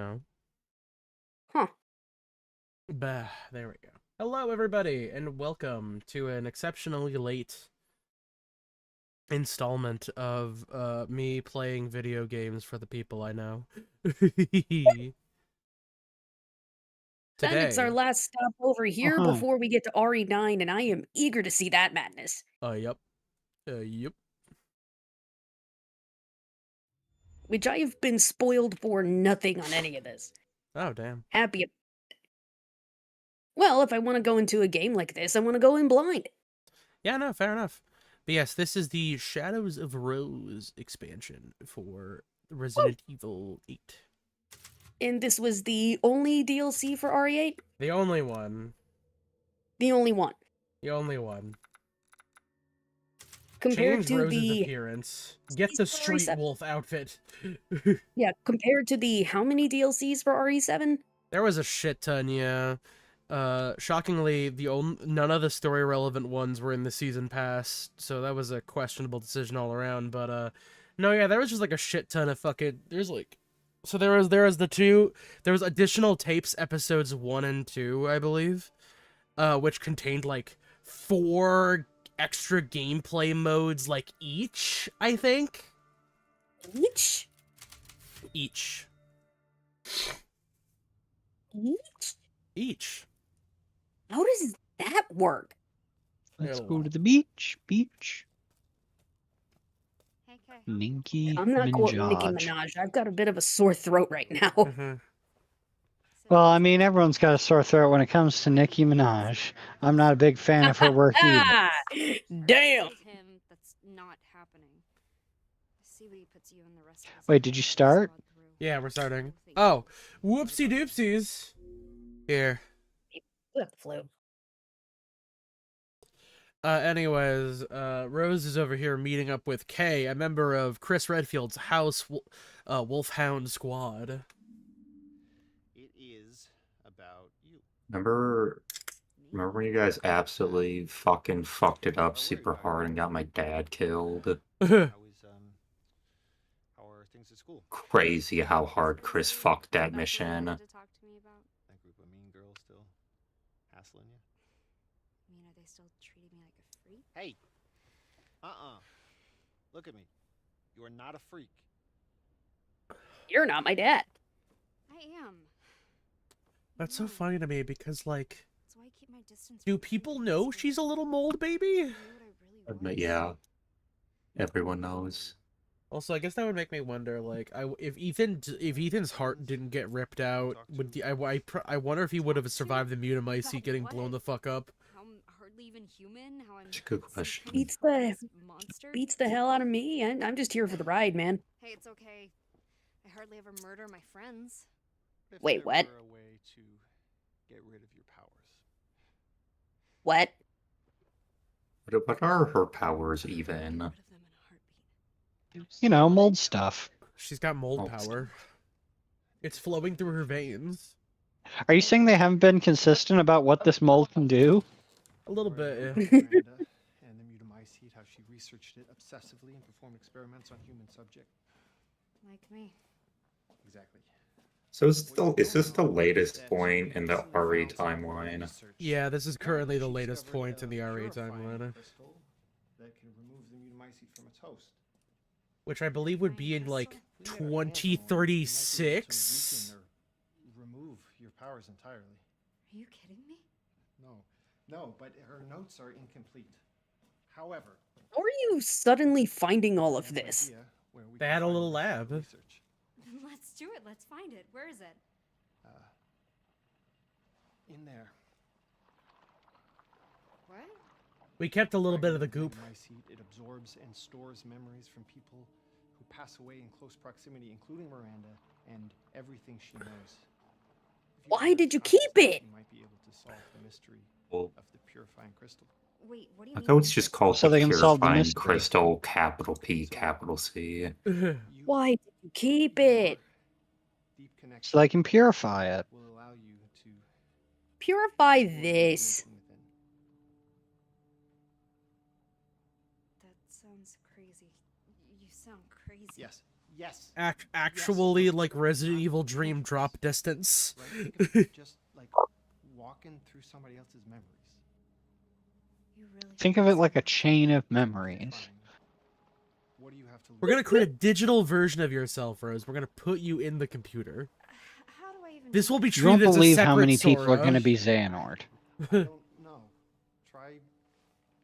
know. Huh. Bah, there we go. Hello, everybody, and welcome to an exceptionally late installment of me playing video games for the people I know. Then it's our Today, last stop over here Uh-huh. before we get to RE9, and I am eager to see that madness. yep, yep. Which I have been spoiled for nothing on any of this. Oh, damn. Happy. Well, if I want to go into a game like this, I want to go in blind. Yeah, no, fair enough. But yes, this is the Shadows of Rose expansion for Resident Evil 8. And this was the only DLC for RE8? The only one. The only one. The only one. Compared Change to Rose's the... appearance. Get the Street RE7. Wolf outfit. Yeah, compared to the how many DLCs for RE7? There was a shit ton, yeah. Shockingly, none of the story relevant ones were in the season pass, so that was a questionable decision all around. But no, yeah, there was just like a shit ton of fucking. So there was there was additional tapes, episodes 1 and 2, I believe, which contained like 4 extra gameplay modes, like each, I think. Each? Each. Each? Each. How does that work? Let's Yeah. go to the beach. Beach. Hey, Kay. Nicki I'm not quoting Nicki Minaj. Minaj. I've got a bit of a sore throat right now. Mhm. Well, I mean, everyone's got a sore throat when it comes to Nicki Minaj. I'm not a big fan of her work either. Damn! With him, that's not happening. See what he puts you and the rest of us Wait, in. did you start? Slog through. Yeah, we're starting. Whole thing. Oh, whoopsie doopsies. Here. Ugh, flu. Anyways, Rose is over here meeting up with Kay, a member of Chris Redfield's House Wolfhound Squad. It is about you. Remember when you guys absolutely fucking fucked it up super hard and got my dad killed? How are things at school? Crazy how hard Chris fucked that That's what you mission. wanted to talk to me about? That group of mean girls still hassling you? I mean, are they still treating me like a freak? Hey! Look at me. You are not a freak. You're not my dad. I am. That's so No, funny to me because, like, that's why I keep my distance do from people you, know so she's a little mold I baby? knew what I really was. Yeah, everyone knows. Also, I guess that would make me wonder, like, if Ethan's heart didn't get ripped out, I wonder if he would have survived the Mutamycete getting blown the fuck up. How I'm hardly even human. How I'm That's a good some question. kind of Beats the useless monster. beats the hell out of me. I'm just here for the ride, man. Hey, it's okay. I hardly ever murder my friends. If Wait, there what? were a way to get rid of your powers. What? What are her powers Get even? rid of them in a heartbeat. You know, mold stuff. She's got mold Mold power. It's flowing through her veins. Are you saying they haven't been consistent about what this mold can do? A little bit, yeah. Miranda and the Mutamycete, how she researched it obsessively and performed experiments on human subjects. Like me. Exactly. So is this the latest point in the RE timeline? Yeah, this is currently the latest point in the RA timeline, That can remove the Mutamycete from its host. which I believe would be in, like, Yeah, you might be able to 2036? weaken or remove your powers entirely. Are you kidding me? No, but her notes are incomplete. However, How are you suddenly finding all I of have an this? idea where we They can had a find little this for lab. research. Let's do it. Let's find it. Where is it? In there. What? We kept a little bit of the Fragment goop. Mutamycete, it absorbs and stores memories from people who pass away in close proximity, including Miranda, and everything she knows. If Why have did you copies keep of it? You might be able to solve the mystery Well, of the purifying crystal. Wait, what do you I mean? thought it's just called So the they can solve the Purifying mystery. Crystal, capital P, capital C. You- Why did you keep it? Deep connection So they can purify it. will allow you to Purify explore the this. dimension within. That sounds crazy. You sound crazy. Yes, Yes. actually like Resident Evil Dream drop distance. Right? Think of just like walking through somebody else's memories. You really Think of it like a chain of memories. Fine. What do you have to We're gonna create a digital version of yourself, Rose. We're gonna put you in the computer. How do I even This do will be that? You won't treated as a believe separate how many people are Sora. going to be Xehanort. I don't know. Try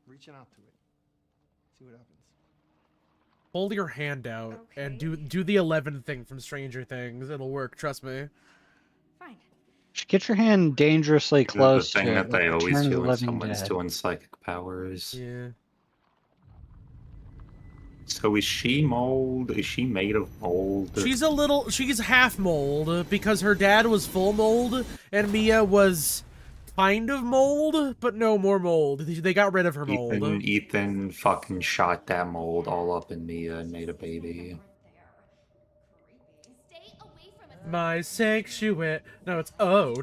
reaching out to it. See what happens. Hold your hand out and Okay. do the 11 thing from Stranger Things. It'll work, trust me. Fine. Just get your hand dangerously The close thing to that it, they like always Return of the do when Living someone's Dead. doing psychic powers. Yeah. So is she mold? Is she made of mold? She's half mold because her dad was full mold and Mia was kind of mold, but no more mold. They got rid of her mold. Ethan fucking shot that mold all up in Mia and made a baby. My sanctuary. No, it's oh.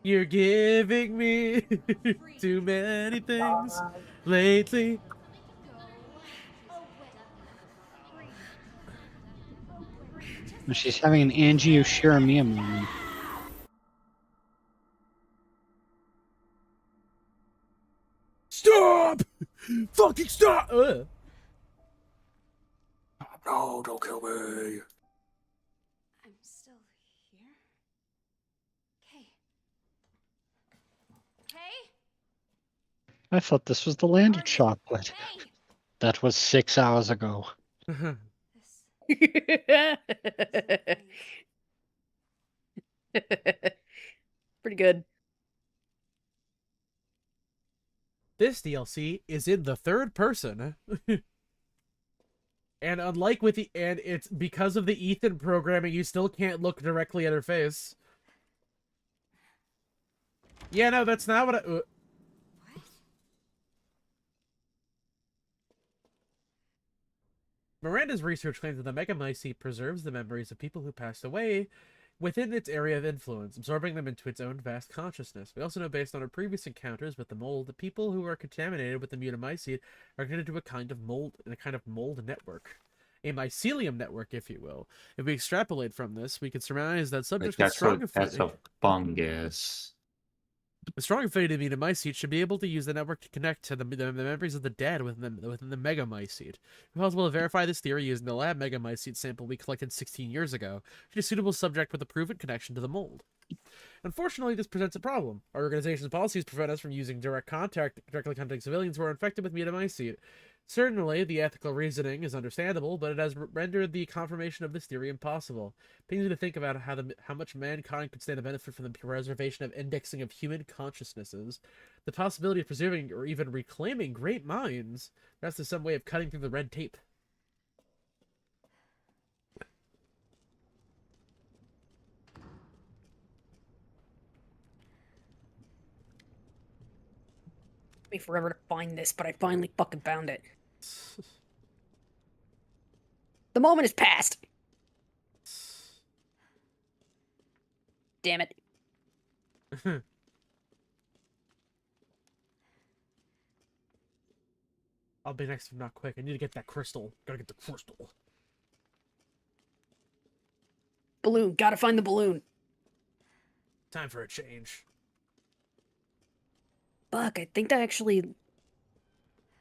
You're giving me too many things lately. And she's having an Angie Ushiramiya moment. Stop! Fucking stop! No, don't kill me. I'm still here. Okay. Hey. I thought this was the land of Are you chocolate. okay? That was 6 hours ago. This Pretty good. This DLC is in the third person. And unlike with it's because of the Ethan programming, you still can't look directly at her face. Yeah, no, that's not what I... What? Miranda's research claims that the Megamycete preserves the memories of people who passed away within its area of influence, absorbing them into its own vast consciousness. We also know, based on our previous encounters with the mold, that people who are contaminated with the Mutamycete are connected to a kind of mold network. A mycelium network, if you will. If we extrapolate from this, we can surmise that subjects with That's a fungus. a strong affinity to Mutamycete should be able to use the network to connect to the memories of the dead within the Megamycete. It's possible to verify this theory using the lab Megamycete sample we collected 16 years ago, which is a suitable subject with a proven connection to the mold. Unfortunately, this presents a problem. Our organization's policies prevent us from using directly contacting civilians who are infected with Mutamycete. Certainly, the ethical reasoning is understandable, but it has rendered the confirmation of this theory impossible. Pains me to think about how much mankind could stand to benefit from the preservation of indexing of human consciousnesses. The possibility of preserving or even reclaiming great minds. That's to some way of cutting through the red tape. Took me forever to find this, but I finally fucking found it. The moment is past. Damn it. I'll be next if I'm not quick. I need to get that crystal. Gotta get the crystal. Balloon. Gotta find the balloon. Time for a change. Fuck, I think that actually...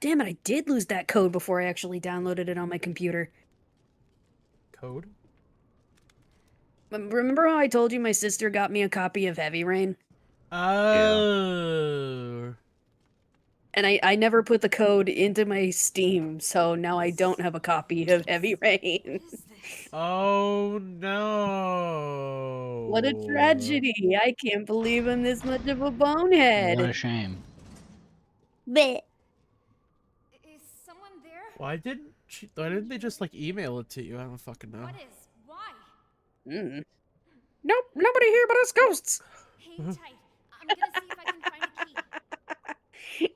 Damn it, I did lose that code before I actually downloaded it on my computer. Code? Remember how I told you my sister got me a copy of Heavy Rain? Oh. And I never put the code into my Steam, so now I don't have a copy of Heavy Rain. What is this? Oh no. What a tragedy. I can't believe I'm this much of a bonehead. What a shame. Bleh. Is someone there? Why didn't they just like email it to you? I don't fucking know. What is? Why? Mm. Nope, nobody here but us ghosts. Hang tight. I'm gonna see if I can find a key.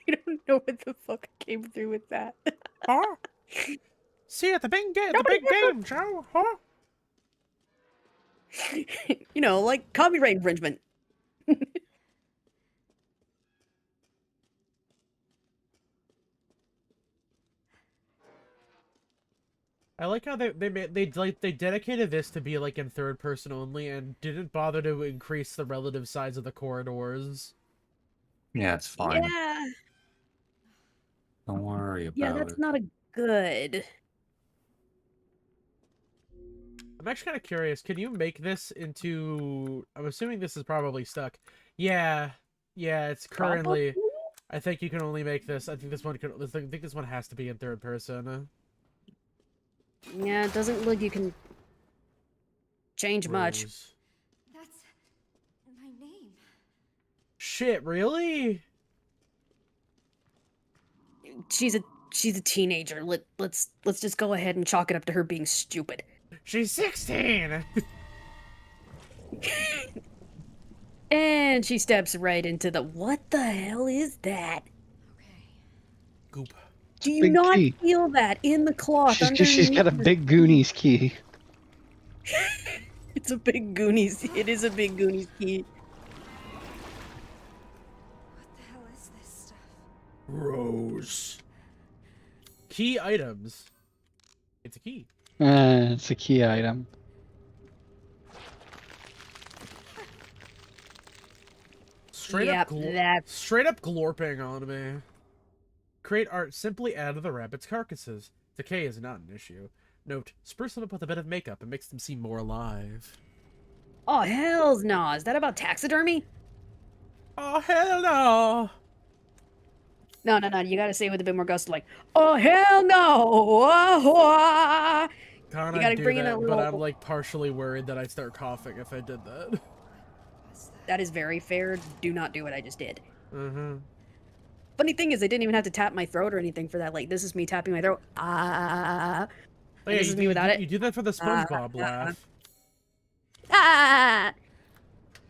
I don't know what the fuck came through with that. Huh? See you at the big Nobody here game, Joe, huh? You know, like copyright infringement. I like how they dedicated this to be like in third person only and didn't bother to increase the relative size of the corridors. Yeah, it's fine. Yeah. Don't worry Yeah, about that's it. not a good. I'm actually kind of curious. Can you make this into? I'm assuming this is probably stuck. Yeah, yeah. It's currently. Probably? I think you can only make this. I think this one can. I think this one has to be in third person. Yeah, it doesn't look like you can change much. Rose. That's my name. Shit, really? She's a teenager. Let's just go ahead and chalk it up to her being stupid. She's 16. And she steps right into the what the hell is that? Okay. Goop. Do you big not key. feel that in the cloth She's got a underneath? big Goonies key. It's a big Goonies. It is a big Goonies key. What the hell is this stuff? Rose. Key items. It's a key. It's a key item. Straight Yep, up, that's- straight up glorping on me. Create art simply out of the rabbits' carcasses. Decay is not an issue. Note: spruce them up with a bit of makeup and makes them seem more alive. Oh hell's no! Is that about taxidermy? Oh hell no! No. You gotta say it with a bit more gusto, like, oh hell no! Wah, wah. Kinda You gotta do bring in that, a but little- I'm like partially worried that I'd start coughing if I did that. What's that? That is very fair. Do not do what I just did. Mm-hmm. Funny thing is, I didn't even have to tap my throat or anything for that. Like, this is me tapping my throat. Oh, And yeah, this you is do, me without it. You do that for the SpongeBob laugh. Ah!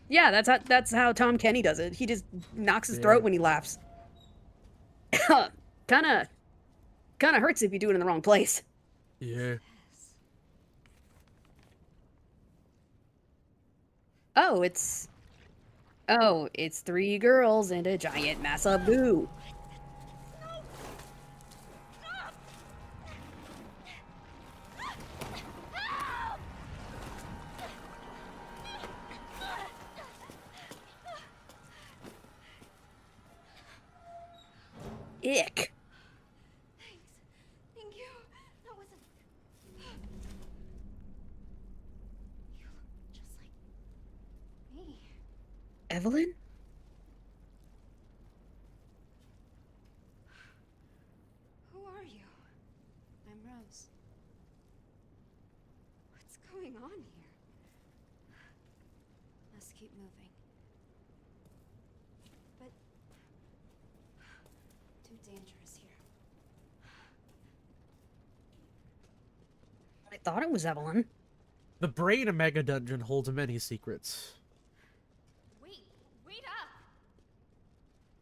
Yeah, that's how Tom Kenny does it. He just knocks his Yeah. throat when he laughs. kinda hurts if you do it in the wrong place. Yeah. Oh, it's 3 girls and a giant mass of goo. Ick. Thanks. Thank you. That wasn't. You look just like me. Evelyn? Who are you? I'm Rose. What's going on here? Let's keep moving. But too dangerous here. I thought it was Evelyn. The brain of Mega Dungeon holds many secrets. Wait up!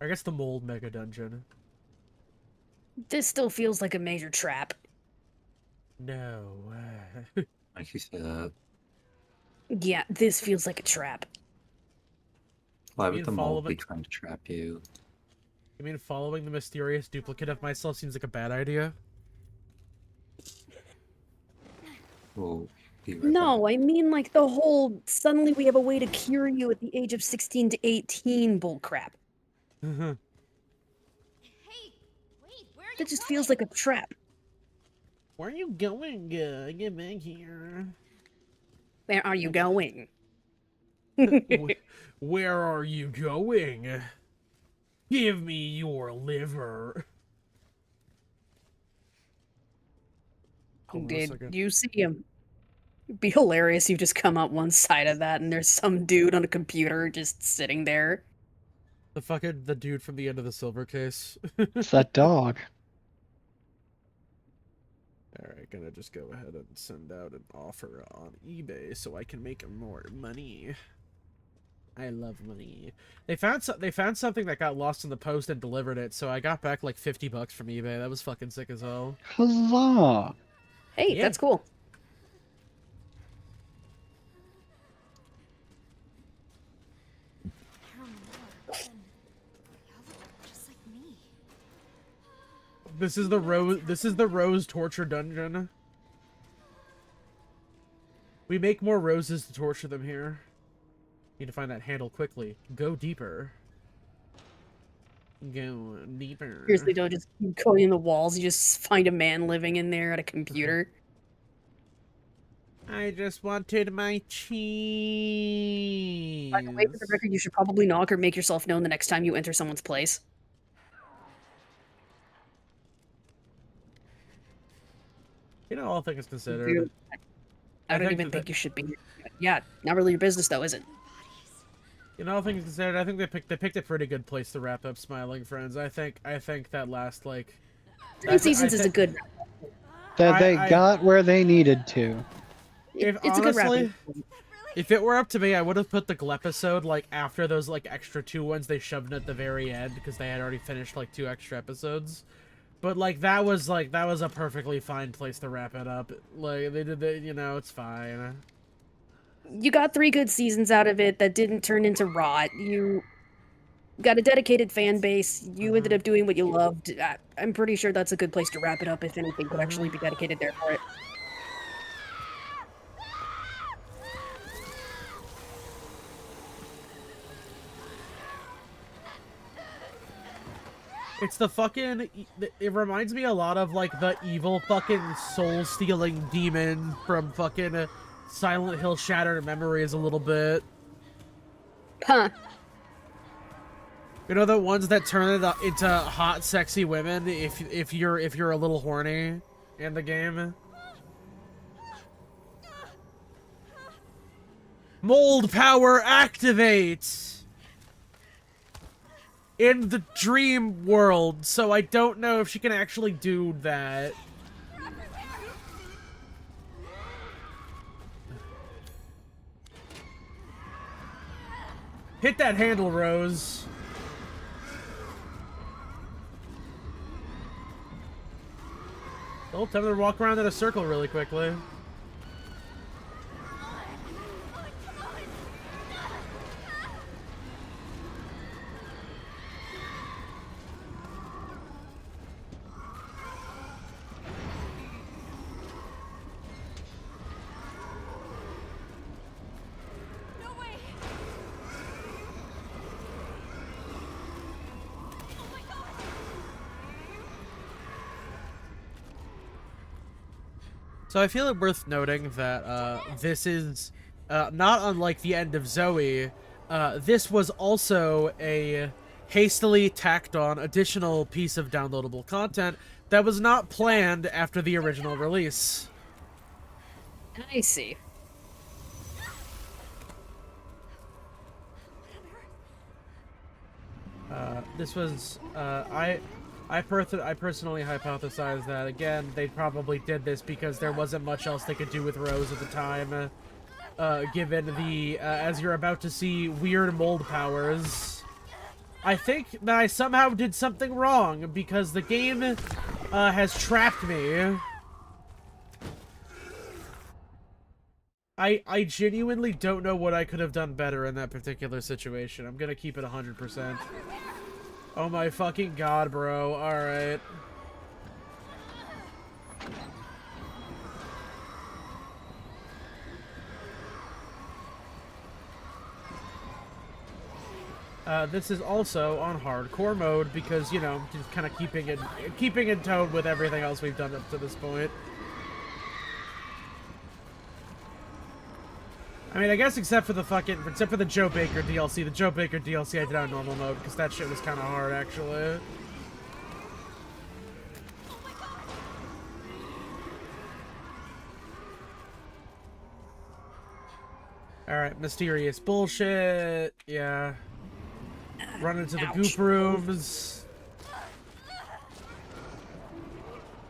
I guess the mold Mega Dungeon. This still feels like a major trap. No. Like you said, Yeah, this feels like a trap. why You would mean the follow mold the- be trying to trap you? You mean following the mysterious duplicate of myself seems like a bad idea? We'll be right No, back. I mean like the whole suddenly we have a way to cure you at the age of 16 to 18 bullcrap. Mm-hmm. Hey, wait, where are you That just going? feels like a trap. Where are you going? Get back here. Where are you going? Where are you going? Give me your liver. Hold on a Did second. you see him? It'd be hilarious. You just come up one side of that and there's some dude on a computer just sitting there. The dude from the end of the silver case. It's that dog. Alright, gonna just go ahead and send out an offer on eBay so I can make more money. I love money. They found something that got lost in the post and delivered it, so I got back like $50 from eBay. That was fucking sick as hell. Huzzah! Hey, Yeah. that's cool. Just like me. This is the Rose torture dungeon. We make more roses to torture them here. Need to find that handle quickly. Go deeper. Go deeper. Seriously, don't just keep going in the walls. You just find a man living in there at a computer. I just wanted my cheese. By the way, for the record, you should probably knock or make yourself known the next time you enter someone's place. You know, all things considered. Dude, I I don't think even that- think you should be. Yeah, not really your business though, is it? You know, all things considered, I think they picked a pretty good place to wrap up Smiling Friends. I think that last like 3 seasons is a good. That they I- got where they needed to. It's a good wrap. honestly, if it were up to me, I would have put the Glepisode like after those like extra 2 ones they shoved at the very end because they had already finished like 2 extra episodes. But like that was a perfectly fine place to wrap it up. Like they did the, you know, it's fine. You got 3 good seasons out of it that didn't turn into rot. You got a dedicated fan base. You ended up doing what you loved. I'm pretty sure that's a good place to wrap it up if anything could actually be dedicated there for it. It's the fucking. It reminds me a lot of like the evil fucking soul-stealing demon from fucking Silent Hill Shattered Memories a little bit. Huh. You know the ones that turn it into hot, sexy women if you're a little horny in the game. Mold power activate in the dream world, so I don't know if she can actually do that. Hit that handle, Rose. Oh, time to walk around in a circle really quickly. So I feel it worth noting that this is not unlike the end of Zoe. This was also a hastily tacked on additional piece of downloadable content that was not planned after the original release. I see. This was I personally hypothesized that again they probably did this because there wasn't much else they could do with Rose at the time, given the as you're about to see weird mold powers. I think that I somehow did something wrong because the game has trapped me. I genuinely don't know what I could have done better in that particular situation. I'm gonna keep it 100%. Oh my fucking god, bro. Alright. This is also on hardcore mode because, you know, just kind of keeping in tone with everything else we've done up to this point. I mean, I guess except for the Joe Baker DLC. The Joe Baker DLC I did on normal mode because that shit was kind of hard, actually. Alright, mysterious bullshit. Yeah. Run into the goop rooms.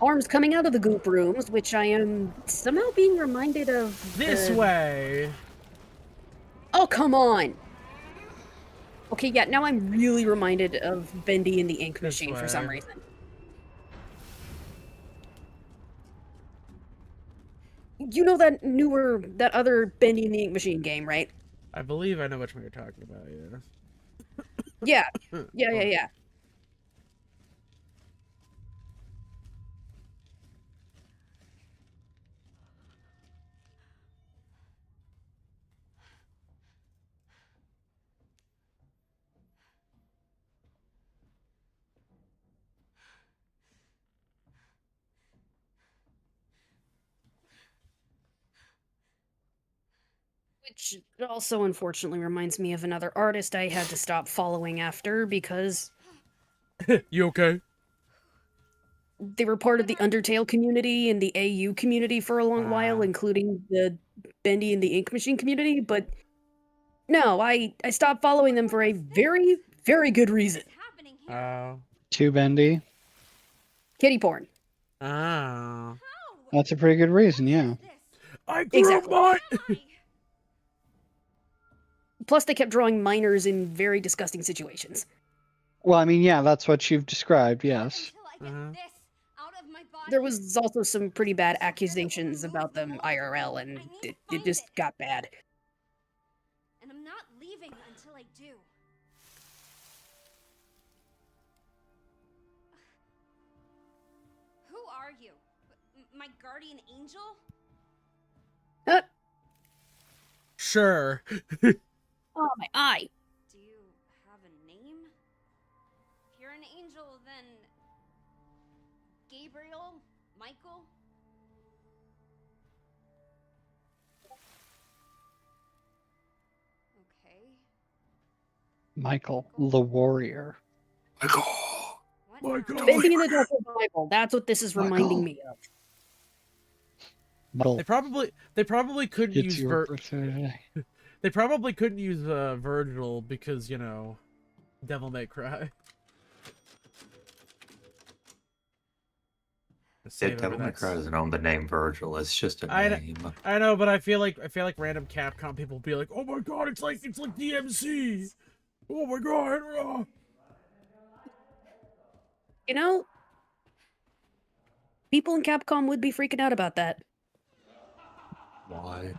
Arms coming out of the goop rooms, which I am somehow being reminded of. This way. Oh, come on! Okay, yeah, now I'm really reminded of Bendy and the Ink This Machine for some way. reason. You know that other Bendy and the Ink Machine game, right? I believe I know which one you're talking about, yeah. Yeah, yeah. Which also unfortunately reminds me of another artist I had to stop following after because You okay? they were part of the Undertale community and the AU community for a long while, Ah. including the Bendy and the Ink Machine community, but no, I stopped following them for a very, very good reason. What's happening here? Oh. Too bendy. Kitty porn. Oh. How? That's a pretty good reason, yeah. This? I grew Exactly. my. Why? Plus, they kept drawing minors in very disgusting situations. Well, I mean, yeah, that's what you've described, yes. Until I get Mhm. this out of my body. There was also some pretty bad accusations about them IRL, and it just got bad. And I'm not leaving until I do. Who are you? My guardian angel? Sure. Oh, my eye. Do you have a name? If you're an angel, then Gabriel? Michael? Okay. Michael, the warrior. Michael. What Michael. now? Bending in the Dark Bible. That's what this is reminding me of. Michael, They probably couldn't it's use your birthday. They probably couldn't use Virgil because, you know, Devil May Cry. Save it for Devil May next- Cry doesn't own the name Virgil. It's just a I name. I know, but I feel like random Capcom people will be like, "Oh my god, it's like DMC! Oh my god!" You know, people in Capcom would be freaking out about that Why?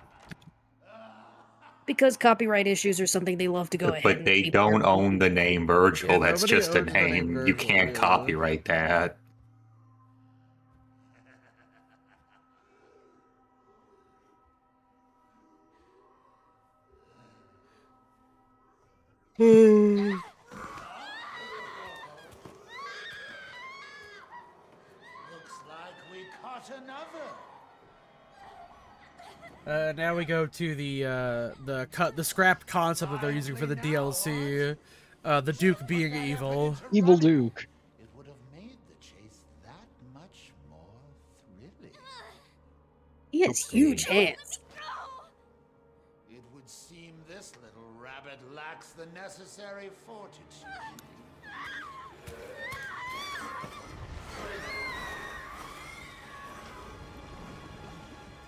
because copyright issues are something they love to go ahead. But and they be don't part of. own the name Virgil. Yeah, That's nobody just a owns the name name. You Virgil, can't yeah. copyright that. Looks like we caught another. Now we go to the scrapped concept that they're using for the DLC. The Duke being evil. Evil Duke. It would have made the chase that much more thrilling. He has huge hands. It would seem this little rabbit lacks the necessary fortitude.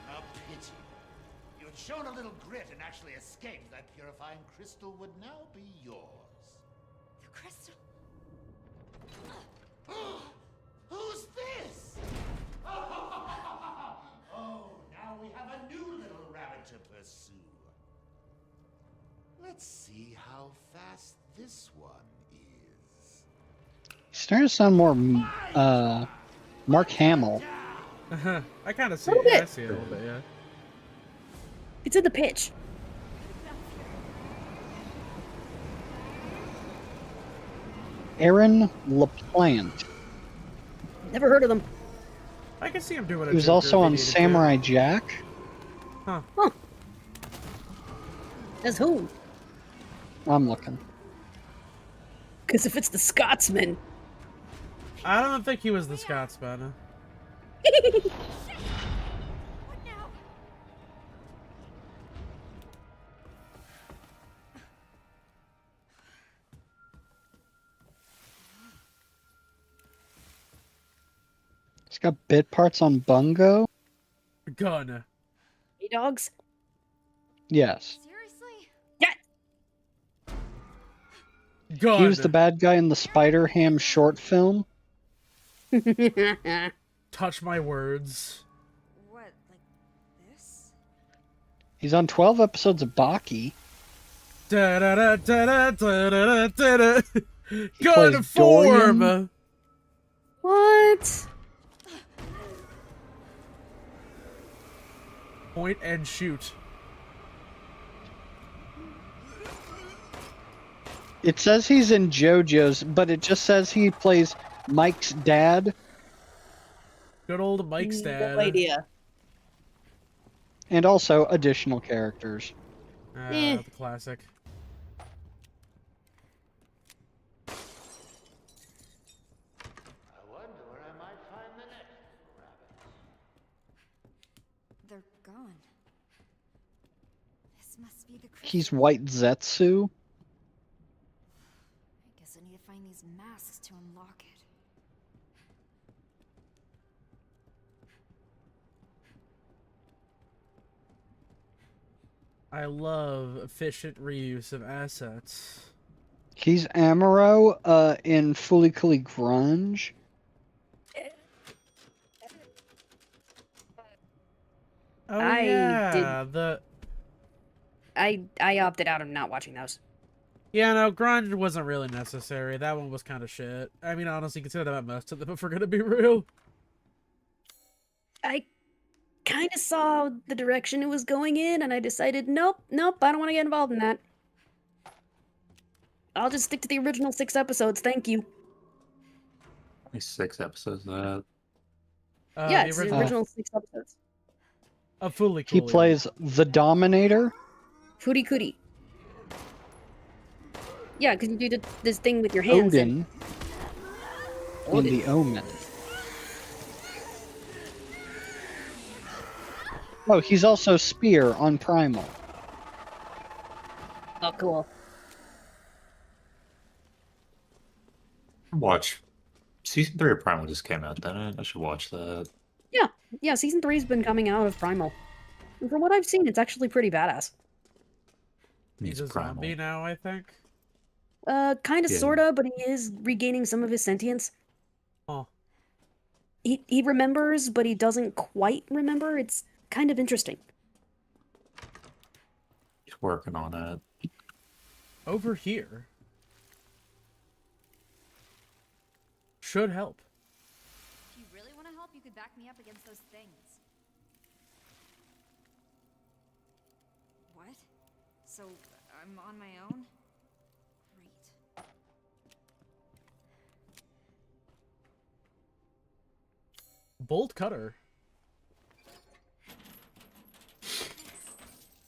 A pity. You had shown a little grit and actually escaped. That purifying crystal would now be yours. The crystal. Who's this? Oh, now we have a new little rabbit to pursue. Let's see how fast this one is. He's starting to sound more Mark Hamill. I kind of see Little it. I bit. see it a little bit, yeah. It's in the pitch. Aaron LaPlante. Never heard of them. I can see him doing it. He was also on Samurai Jack. As who? I'm looking. Because if it's the Scotsman, I don't think he was the Scotsman. What now? He's got bit parts on Bungo. Gun. hey dogs. Yes. Seriously? Gun. He was the bad guy in the Spider Ham short film. Touch my words. What, like this? He's on 12 episodes of Baki. Da da da da da da da da da. plays Gun form. Dorian. What? Point and shoot. It says he's in JoJo's, but it just says he plays Mike's dad Good old Mike's dad. No idea. and also additional characters. The classic. I wonder where I might find the next rabbit. They're gone. This must be the He's crystal. White Zetsu. I guess I need to find these masks to unlock it. I love efficient reuse of assets. He's Amuro in Fully Cooley Grunge. Oh I yeah, the I opted out of not watching those. yeah, no, Grunge wasn't really necessary. That one was kind of shit. I mean, honestly, consider that most of them, if we're gonna be real. I kind of saw the direction it was going in, and I decided, nope, I don't want to get involved in that. I'll just stick to the original 6 episodes, thank you. Only 6 episodes of that. Yeah, The it's the original original 6 episodes. of Fully He Cooley. plays the Dominator. Furikuri. Yeah, because you do this thing with your hands. Odin in The Omen. Oh, he's also Spear on Primal. Oh, cool. Watch. Season 3 of Primal just came out, then I should watch that. Yeah, season 3's been coming out of Primal. And from what I've seen, it's actually pretty badass. He's Needs a Primal. zombie now, I think. Kinda, Yeah. sorta, but he is regaining some of his sentience. Oh, He remembers, but he doesn't quite remember. It's kind of interesting. He's working on it. over here should help. If you really want to help, you could back me up against those things. What? So I'm on my own? Great. Bolt Cutter.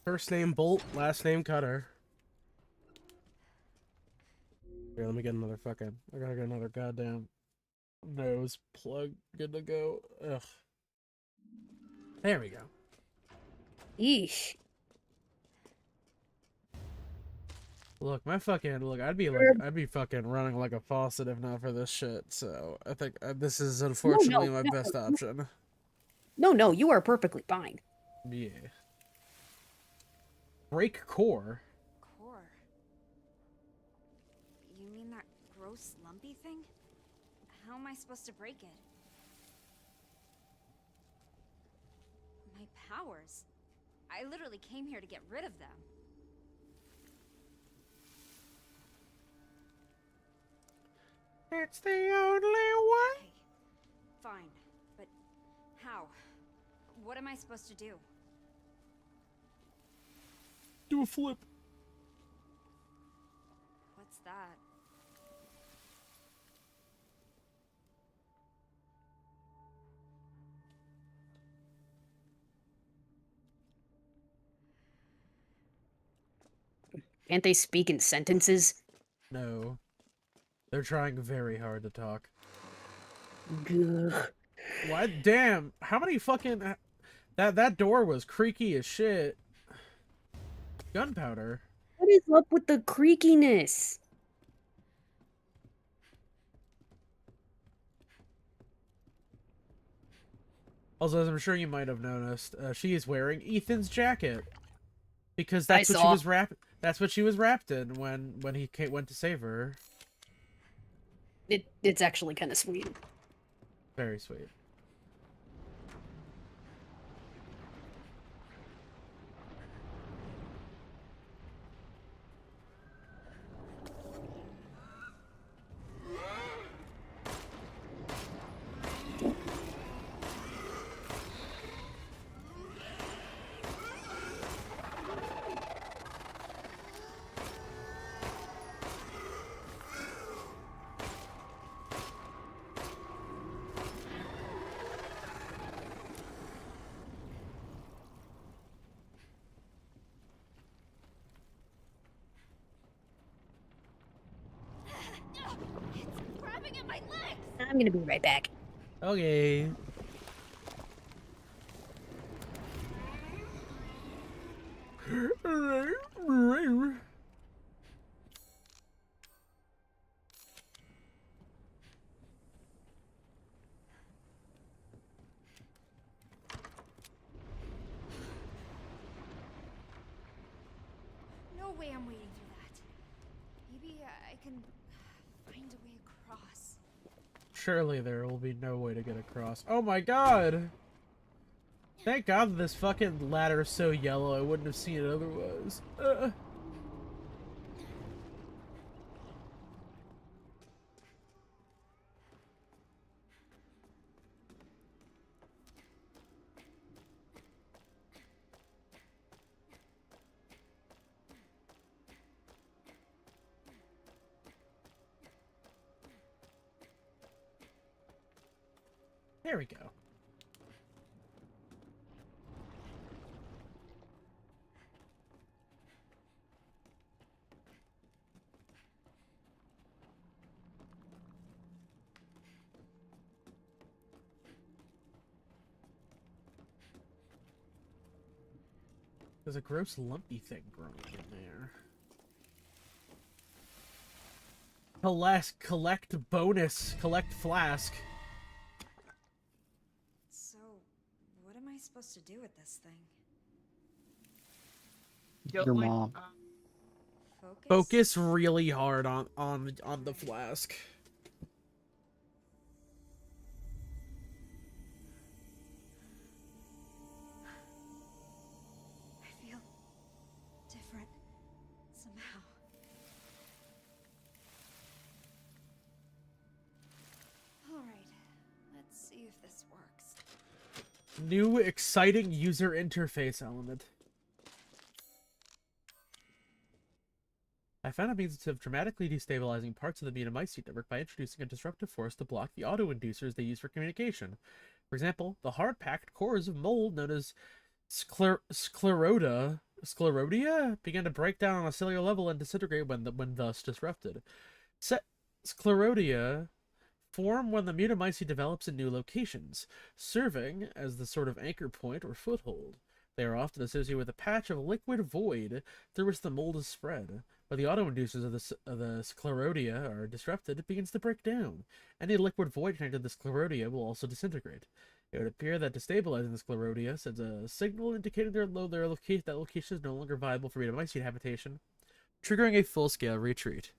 First name Bolt, last name Cutter. Here, let me get another fucking. I gotta get another goddamn nose plug. Good to go. Ugh. There we go. Eesh. Look, I'd be fucking running like a faucet if not for this shit. So I think this is unfortunately my best option. No, you are perfectly fine. Yeah. Break core. Core. You mean that gross lumpy thing? How am I supposed to break it? My powers. I literally came here to get rid of them. It's the only way. Okay, fine. But how? What am I supposed to do? Do a flip. What's that? Can't they speak in sentences? No. They're trying very hard to talk. Gugh. What? Damn. How many fucking... That door was creaky as shit. Gunpowder. What is up with the creakiness? Also, as I'm sure you might have noticed, she is wearing Ethan's jacket. Because I that's what saw. she was wrapped. That's what she was wrapped in when he went to save her. It's actually kind of sweet. Very sweet. I'm gonna be right back. Okay. No way I'm waiting for that. Maybe I can find a way across. Surely there will be no way to get across. Oh my god! Thank god this fucking ladder is so yellow, I wouldn't have seen it otherwise. There we go. There's a gross lumpy thing growing in there. Collect bonus. Collect flask. So, what am I supposed to do with this thing? Your mom. Focus? Focus really hard on the flask. I feel different somehow. Alright, let's see if this works. New exciting user interface element. I found a means of dramatically destabilizing parts of the Mutamycete network by introducing a disruptive force to block the auto-inducers they use for communication. For example, the hard-packed cores of mold known as sclerodia began to break down on a cellular level and disintegrate when thus disrupted. Sclerodia form when the Mutamycete develops in new locations, serving as the sort of anchor point or foothold. They are often associated with a patch of liquid void through which the mold is spread. When the auto-inducers of the sclerodia are disrupted, it begins to break down. Any liquid void connected to the sclerodia will also disintegrate. It would appear that destabilizing the sclerodia sends a signal indicating that location is no longer viable for Mutamycete habitation, triggering a full-scale retreat.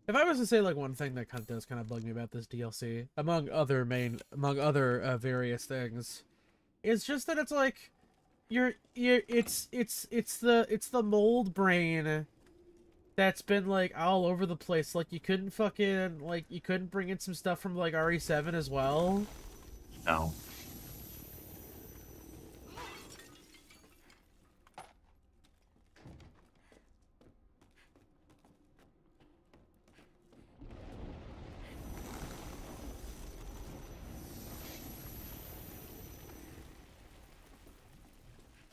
If I was to say like one thing that does kind of bug me about this DLC, among other various things, it's just that it's like it's the mold brain that's been like all over the place. Like you couldn't bring in some stuff from like RE7 as well. No.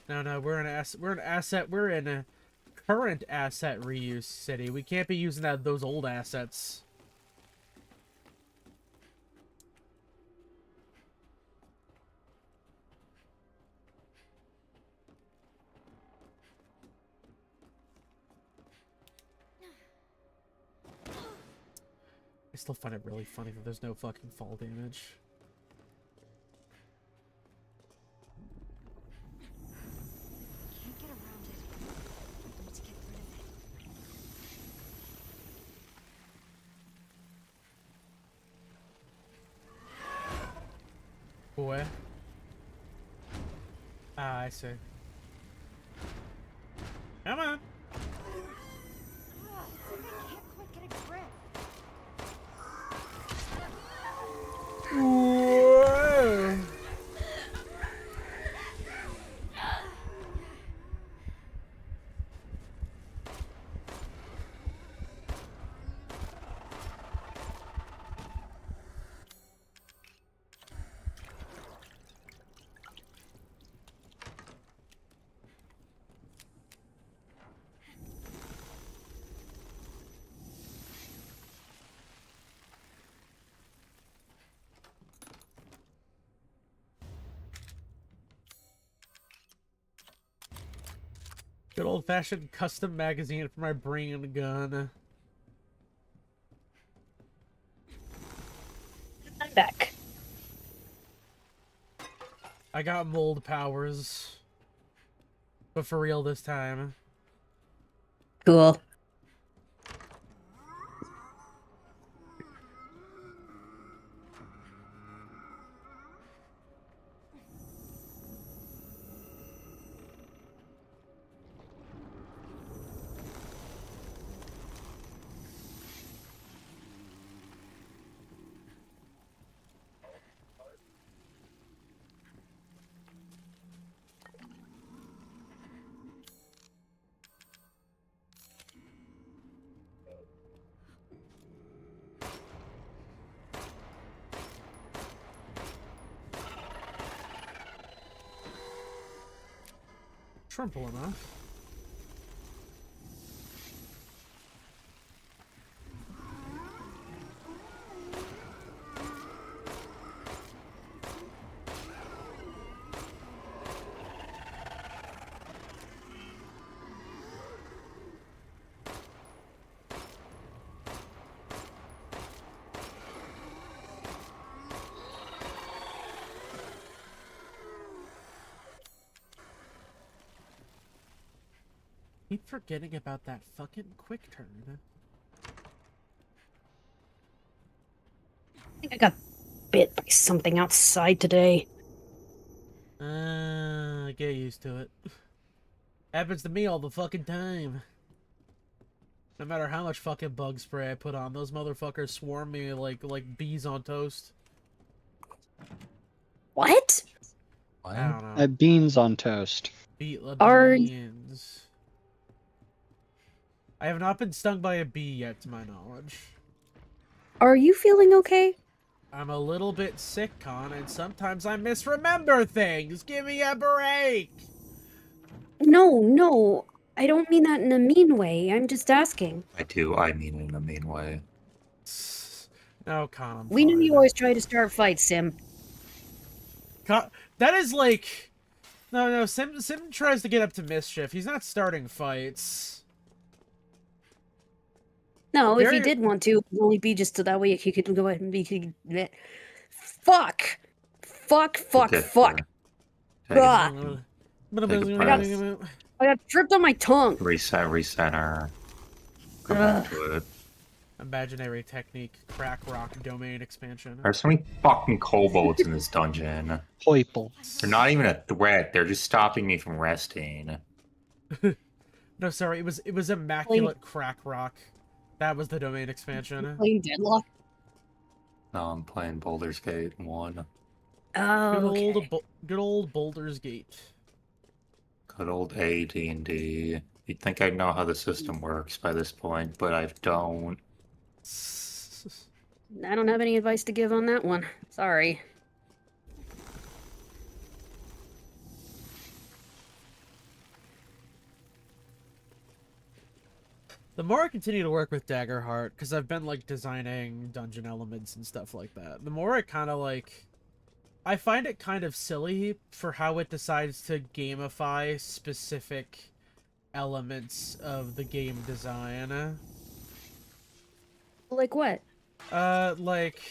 No, we're in a current asset reuse city. We can't be using those old assets. I still find it really funny that there's no fucking fall damage. Can't get around it. Need to get rid of it. Boy. Ah, I see. Come on. It's like I can't quite get a grip. Whoa. Good old-fashioned custom magazine for my brain gun. I'm back. I got mold powers. But for real this time. Cool. Trimple enough. Keep forgetting about that fucking quick turn. I think I got bit by something outside today. Get used to it. Happens to me all the fucking time. No matter how much fucking bug spray I put on, those motherfuckers swarm me like bees on toast. What? I don't know. Beans on toast. Are- Beans. I have not been stung by a bee yet, to my knowledge. Are you feeling okay? I'm a little bit sick, Con, and sometimes I misremember things. Give me a break. No. I don't mean that in a mean way. I'm just asking. I do. I mean it in a mean way. No, Con, I'm We knew fine. you always try to start fights, Sim. That is like... No, Sim tries to get up to mischief. He's not starting fights. No, if he Very- did want to, it would only be just so that way he could go ahead and be. Fuck! Fuck! Okay, Fuck! Take a- Ah. Take a breath. I got tripped on my tongue. Recenter. Go back to it. Imaginary technique, crack rock domain expansion. There's so many fucking kobolds in this dungeon. Poiple. They're not even a threat. They're just stopping me from resting. No, sorry, it was immaculate crack rock. That was the domain expansion. Playing Deadlock. No, I'm playing Baldur's Gate 1. Oh, okay. Good old Baldur's Gate. Good old AD&D. You'd think I'd know how the system works by this point, but I don't. I don't have any advice to give on that one. Sorry. The more I continue to work with Daggerheart, because I've been like designing dungeon elements and stuff like that, the more it kind of like... I find it kind of silly for how it decides to gamify specific elements of the game design. Like what? Like,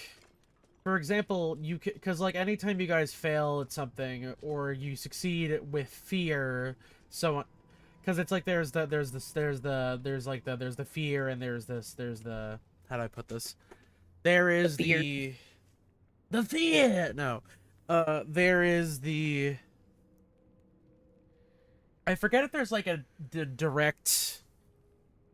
for example, because like anytime you guys fail at something or you succeed with fear, so because it's like there's the fear and there's the how do I put this? There is the fear. No, there is the. I forget if there's like a direct.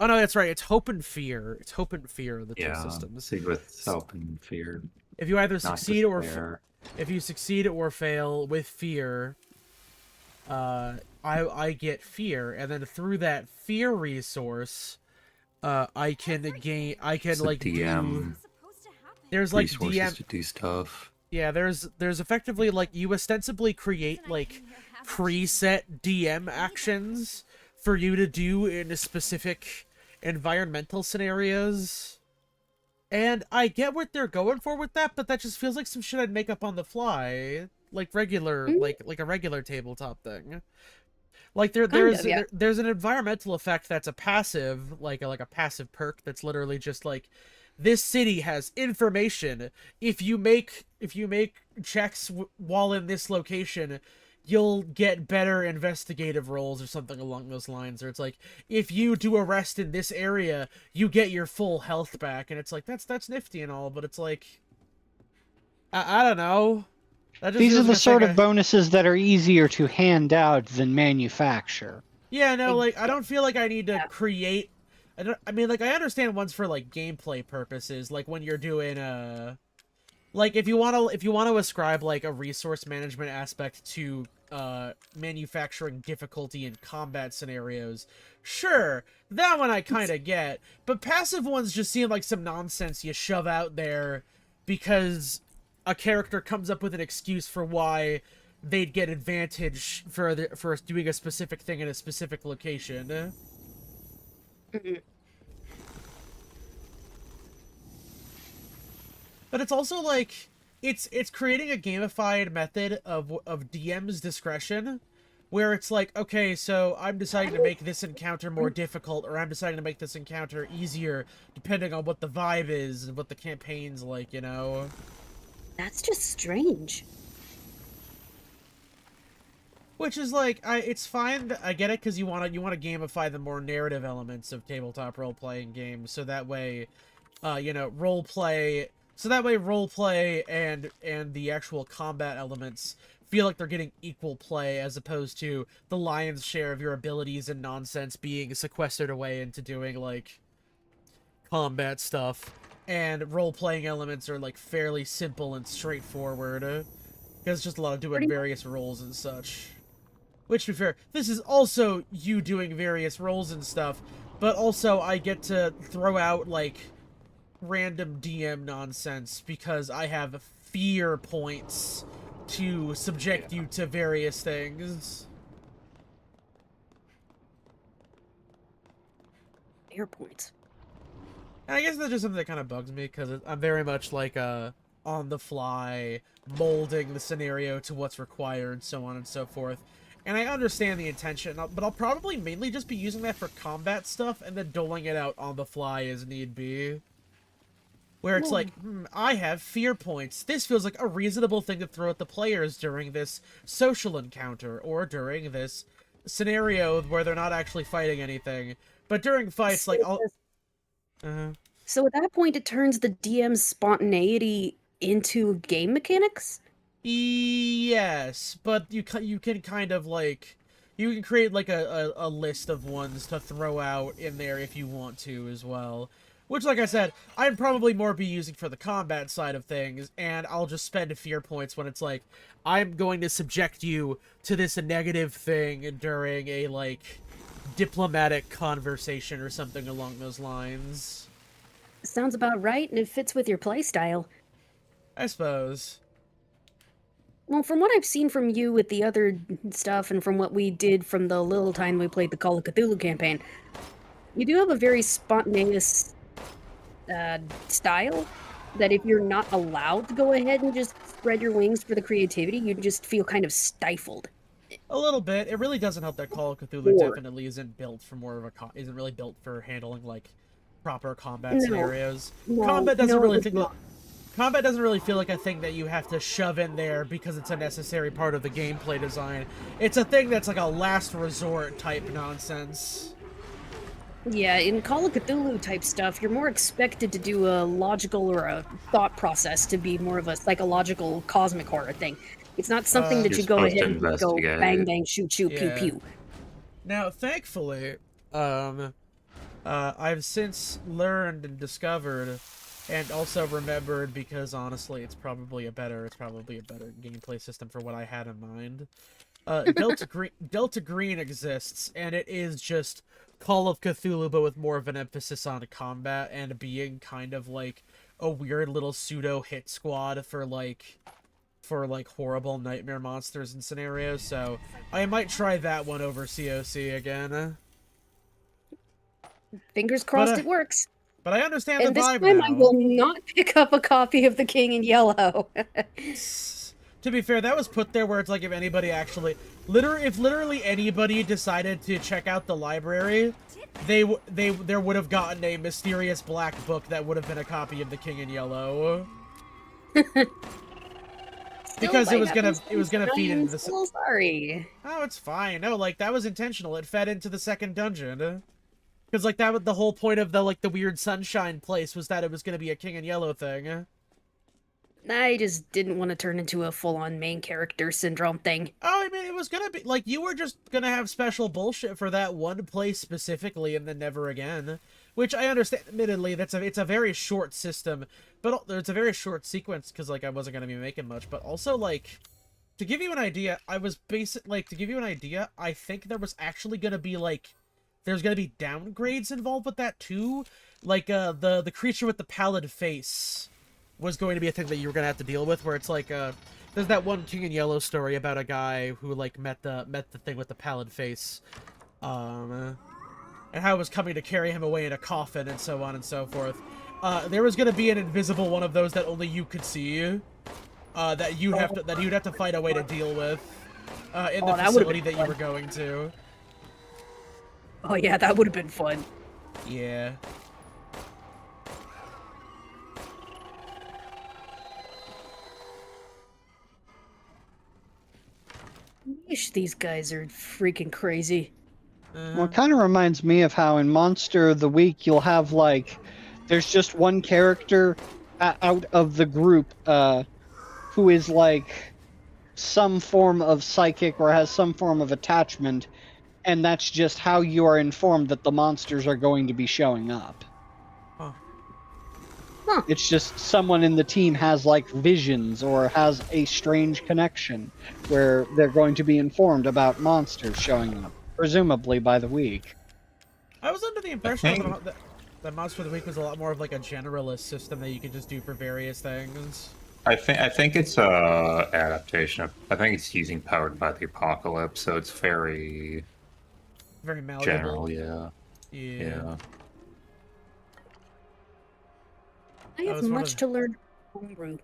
Oh no, that's right. It's hope and fear. It's hope and fear. The two systems. See, with hope and fear. If you either succeed or despair. if you succeed or fail with fear, I get fear, and then through that fear resource, I can gain. I can It's a like DM. there's like Resources DM. to do stuff. Yeah, there's effectively like you ostensibly create like preset DM actions for you to do in specific environmental scenarios. And I get what they're going for with that, but that just feels like some shit I'd make up on the fly, like regular, like a regular tabletop thing. Like Yeah. there's an environmental effect that's a passive, like a passive perk that's literally just like, this city has information. If you make checks while in this location, you'll get better investigative rolls or something along those lines. Or it's like, if you do arrest in this area, you get your full health back, and it's like, that's nifty and all, but it's like, I don't know. That just These are feels the like a sort thing of bonuses that are easier to hand out than manufacture. Yeah, no, like, I don't feel like I need to create. I mean, like, I understand ones for like gameplay purposes, like when you're doing like if you want to ascribe like a resource management aspect to manufacturing difficulty in combat scenarios, sure, that one I kind of get. But passive ones just seem like some nonsense you shove out there because a character comes up with an excuse for why they'd get advantage for doing a specific thing in a specific location. But it's also like it's creating a gamified method of DM's discretion, where it's like, okay, so I'm deciding to make this encounter more difficult, or I'm deciding to make this encounter easier, depending on what the vibe is and what the campaign's like, you know? That's just strange. Which is like, it's fine. I get it, because you want to gamify the more narrative elements of tabletop role-playing games, so that way, you know, roleplay and the actual combat elements feel like they're getting equal play, as opposed to the lion's share of your abilities and nonsense being sequestered away into doing like combat stuff, and role-playing elements are like fairly simple and straightforward, because it's just a lot of doing various roles and such. Which, to be fair, this is also you doing various roles and stuff, but also I get to throw out, like, random DM nonsense because I have fear points to subject you to various things. Fear points. And I guess that's just something that kind of bugs me, because I'm very much like on the fly, molding the scenario to what's required, so on and so forth. And I understand the intention, but I'll probably mainly just be using that for combat stuff and then doling it out on the fly as need be. Where it's like, I have fear points. This feels like a reasonable thing to throw at the players during this social encounter, or during this scenario where they're not actually fighting anything. But during fights, like, I'll... So at that point, it turns the DM's spontaneity into game mechanics? Yes, but you can kind of, like, you can create, like, a list of ones to throw out in there if you want to as well. Which, like I said, I'd probably more be using for the combat side of things, and I'll just spend fear points when it's like, I'm going to subject you to this negative thing during a, like, diplomatic conversation or something along those lines. Sounds about right, and it fits with your playstyle. I suppose. Well, from what I've seen from you with the other stuff, and from what we did from the little time we played the Call of Cthulhu campaign, you do have a very spontaneous style that if you're not allowed to go ahead and just spread your wings for the creativity, you just feel kind of stifled. A little bit. It really doesn't help that Call of Cthulhu definitely isn't built for more of a isn't really built for handling like proper combat scenarios. Combat doesn't really feel like a thing that you have to shove in there because it's a necessary part of the gameplay design. It's a thing that's like a last resort type nonsense. Yeah, in Call of Cthulhu type stuff, you're more expected to do a logical or a thought process to be more of a psychological cosmic horror thing. It's not something that you go ahead and go bang, bang, shoot, shoot, pew, pew. Now, thankfully, I've since learned and discovered, and also remembered, because honestly, it's probably a better gameplay system for what I had in mind. Delta Green exists, and it is just Call of Cthulhu, but with more of an emphasis on combat and being kind of like a weird little pseudo hit squad for horrible nightmare monsters and scenarios. So I might try that one over COC again. Fingers crossed it works. But I understand and the vibe this time now. I will not pick up a copy of The King in Yellow. To be fair, that was put there where it's like if anybody actually, literally anybody decided to check out the library, there would have gotten a mysterious black book that would have been a copy of The King in Yellow. Because it was gonna feed into the. So sorry. Oh, it's fine. No, like that was intentional. It fed into the second dungeon. Because like that was the whole point of the weird sunshine place was that it was gonna be a King in Yellow thing. I just didn't want to turn into a full-on main character syndrome thing. Oh, I mean, it was gonna be like you were just gonna have special bullshit for that one place specifically, and then never again. Which I understand. Admittedly, it's a very short system, but it's a very short sequence because like I wasn't gonna be making much. But also like, to give you an idea, I think there was actually gonna be like, there's gonna be downgrades involved with that too, like the creature with the pallid face was going to be a thing that you were gonna have to deal with, where it's like there's that one King in Yellow story about a guy who like met the thing with the pallid face, and how it was coming to carry him away in a coffin and so on and so forth. There was gonna be an invisible one of those that only you could see, that you'd have to fight a way to deal with, in the facility that you were going to. Oh yeah, that would have been fun. Yeah. Yeesh, these guys are freaking crazy. Well, it kind of reminds me of how in Monster of the Week you'll have like, there's just one character out of the group who is like some form of psychic or has some form of attachment, and that's just how you are informed that the monsters are going to be showing up. Huh. It's just someone in the team has like visions or has a strange connection where they're going to be informed about monsters showing up, presumably by the week. I was under the impression that Monster of the Week was a lot more of like a generalist system that you could just do for various things. I think it's a adaptation of. I think it's using Powered by the Apocalypse, so it's very malleable. general. Yeah. Yeah. I have much to learn homebrew.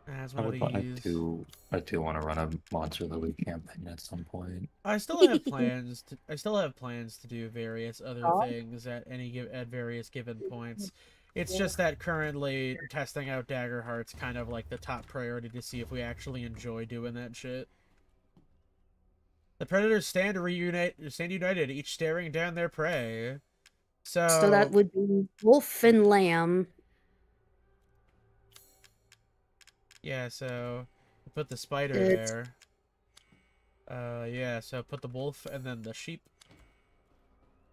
As I one of would. these. I do want to run a Monster of the Week campaign at some point. I still have plans. I still have plans to do various other things at various given points. It's just that currently testing out Daggerheart's kind of like the top priority to see if we actually enjoy doing that shit. The predators stand united, each staring down their prey. So that would be wolf and lamb. Yeah, so put the spider there. Yeah, so put the wolf and then the sheep.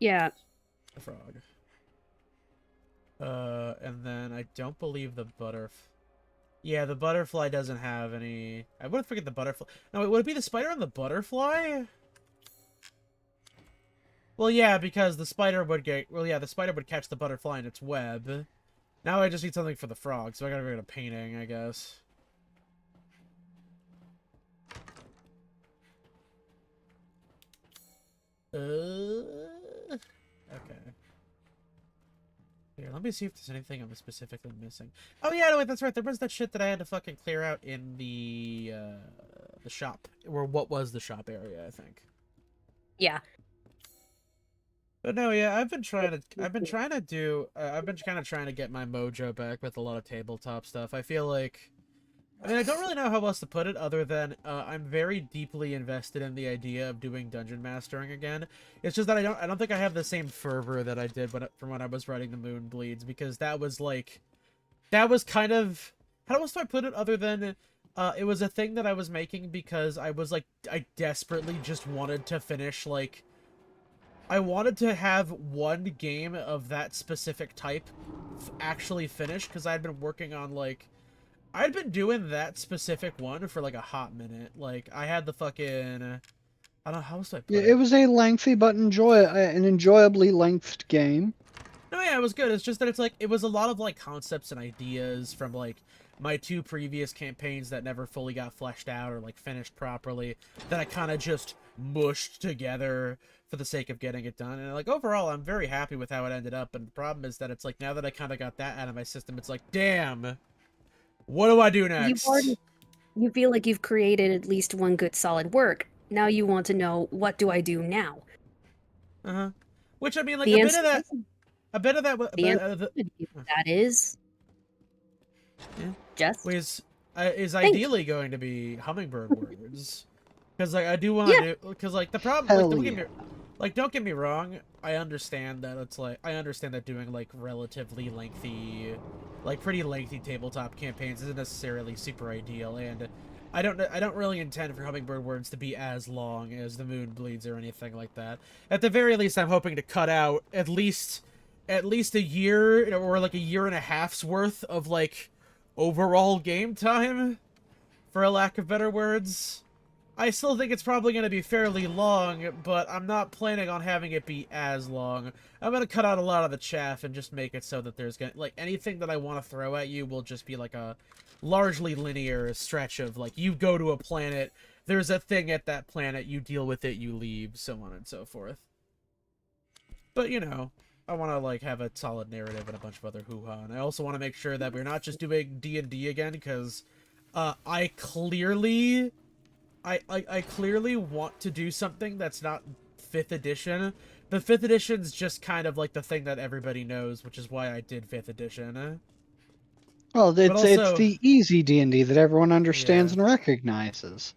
Yeah. The frog. And then I don't believe the butterfly. Yeah, the butterfly doesn't have any. I wouldn't forget the butterfly. No, wait, would it be the spider and the butterfly? Well, yeah, because the spider would get. Well, yeah, the spider would catch the butterfly in its web. Now I just need something for the frog, so I gotta go to painting, I guess. Okay. Here, let me see if there's anything I'm specifically missing. Oh yeah, no, wait, that's right. There was that shit that I had to fucking clear out in the shop, or what was the shop area, I think. Yeah. But no, yeah, I've been kind of trying to get my mojo back with a lot of tabletop stuff. I feel like, I mean, I don't really know how else to put it other than I'm very deeply invested in the idea of doing dungeon mastering again. It's just that I don't think I have the same fervor that I did from when I was writing the Moon Bleeds, because that was kind of, how else do I put it other than it was a thing that I was making because I desperately just wanted to finish, like, I wanted to have one game of that specific type actually finished, because I'd been working on, like, I'd been doing that specific one for, like, a hot minute. Like, I had the fucking, I don't know, how else do I put it? It was a lengthy but an enjoyably lengthed game. No, yeah, it was good. It's just that it's, like, it was a lot of, like, concepts and ideas from, like, my two previous campaigns that never fully got fleshed out or, like, finished properly, that I kind of just mushed together for the sake of getting it done. And, like, overall, I'm very happy with how it ended up. And the problem is that it's, like, now that I kind of got that out of my system, it's like, damn, what do I do next? you feel like you've created at least one good solid work. Now you want to know, what do I do now? Uh-huh. Which, I mean, like, The a bit answer, of that... A bit of that... the answer to that is... Yeah. Just... is Think. ideally going to be hummingbird words. Because, like, I do want to Yeah. do... Because, like, the problem... Hell Like, yeah. don't get me wrong, I understand that it's, like... I understand that doing, like, relatively lengthy... Like, pretty lengthy tabletop campaigns isn't necessarily super ideal, and... I don't really intend for Hummingbird Words to be as long as the Moon Bleeds or anything like that. At the very least, I'm hoping to cut out at least a year or like a year and a half's worth of like overall game time, for a lack of better words. I still think it's probably going to be fairly long, but I'm not planning on having it be as long. I'm going to cut out a lot of the chaff and just make it so that there's going to, like, anything that I want to throw at you will just be like a largely linear stretch of, like, you go to a planet, there's a thing at that planet, you deal with it, you leave, so on and so forth. But, you know, I want to, like, have a solid narrative and a bunch of other hoo-ha, and I also want to make sure that we're not just doing D&D again, because I clearly want to do something that's not 5th edition. The 5th edition's just kind of like the thing that everybody knows, which is why I did 5th edition. Well, it's also- the easy D&D that everyone understands and recognizes.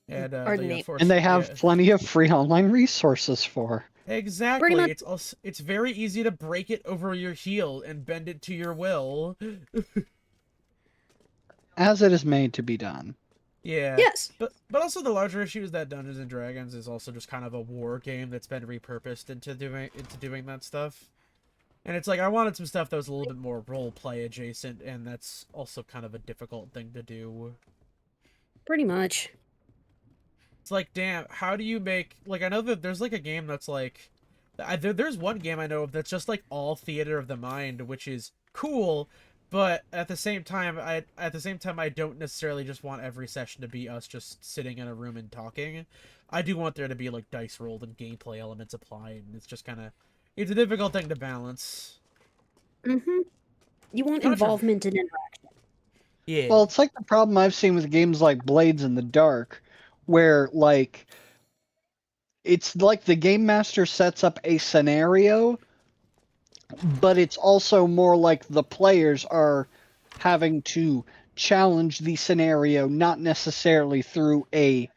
And Pardon me. And they have plenty of free online resources for. Exactly. much- It's very easy to break it over your heel and bend it to your will. As it is made to be done. Yeah. Yes. But also the larger issue is that Dungeons and Dragons is also just kind of a war game that's been repurposed into doing that stuff. And it's like I wanted some stuff that was a little bit more role play adjacent, and that's also kind of a difficult thing to do. Pretty much. It's like, damn, how do you make, like, I know that there's like a game that's like there's one game I know of that's just like all theater of the mind, which is cool. But at the same time, I don't necessarily just want every session to be us just sitting in a room and talking. I do want there to be like dice rolled and gameplay elements applied, and it's just kind of, it's a difficult thing to balance. Mm-hmm. You want Gotcha. involvement and interaction. Yeah. Well, it's like the problem I've seen with games like Blades in the Dark, where, like, it's like the game master sets up a scenario, but it's also more like the players are having to challenge the scenario, not necessarily through a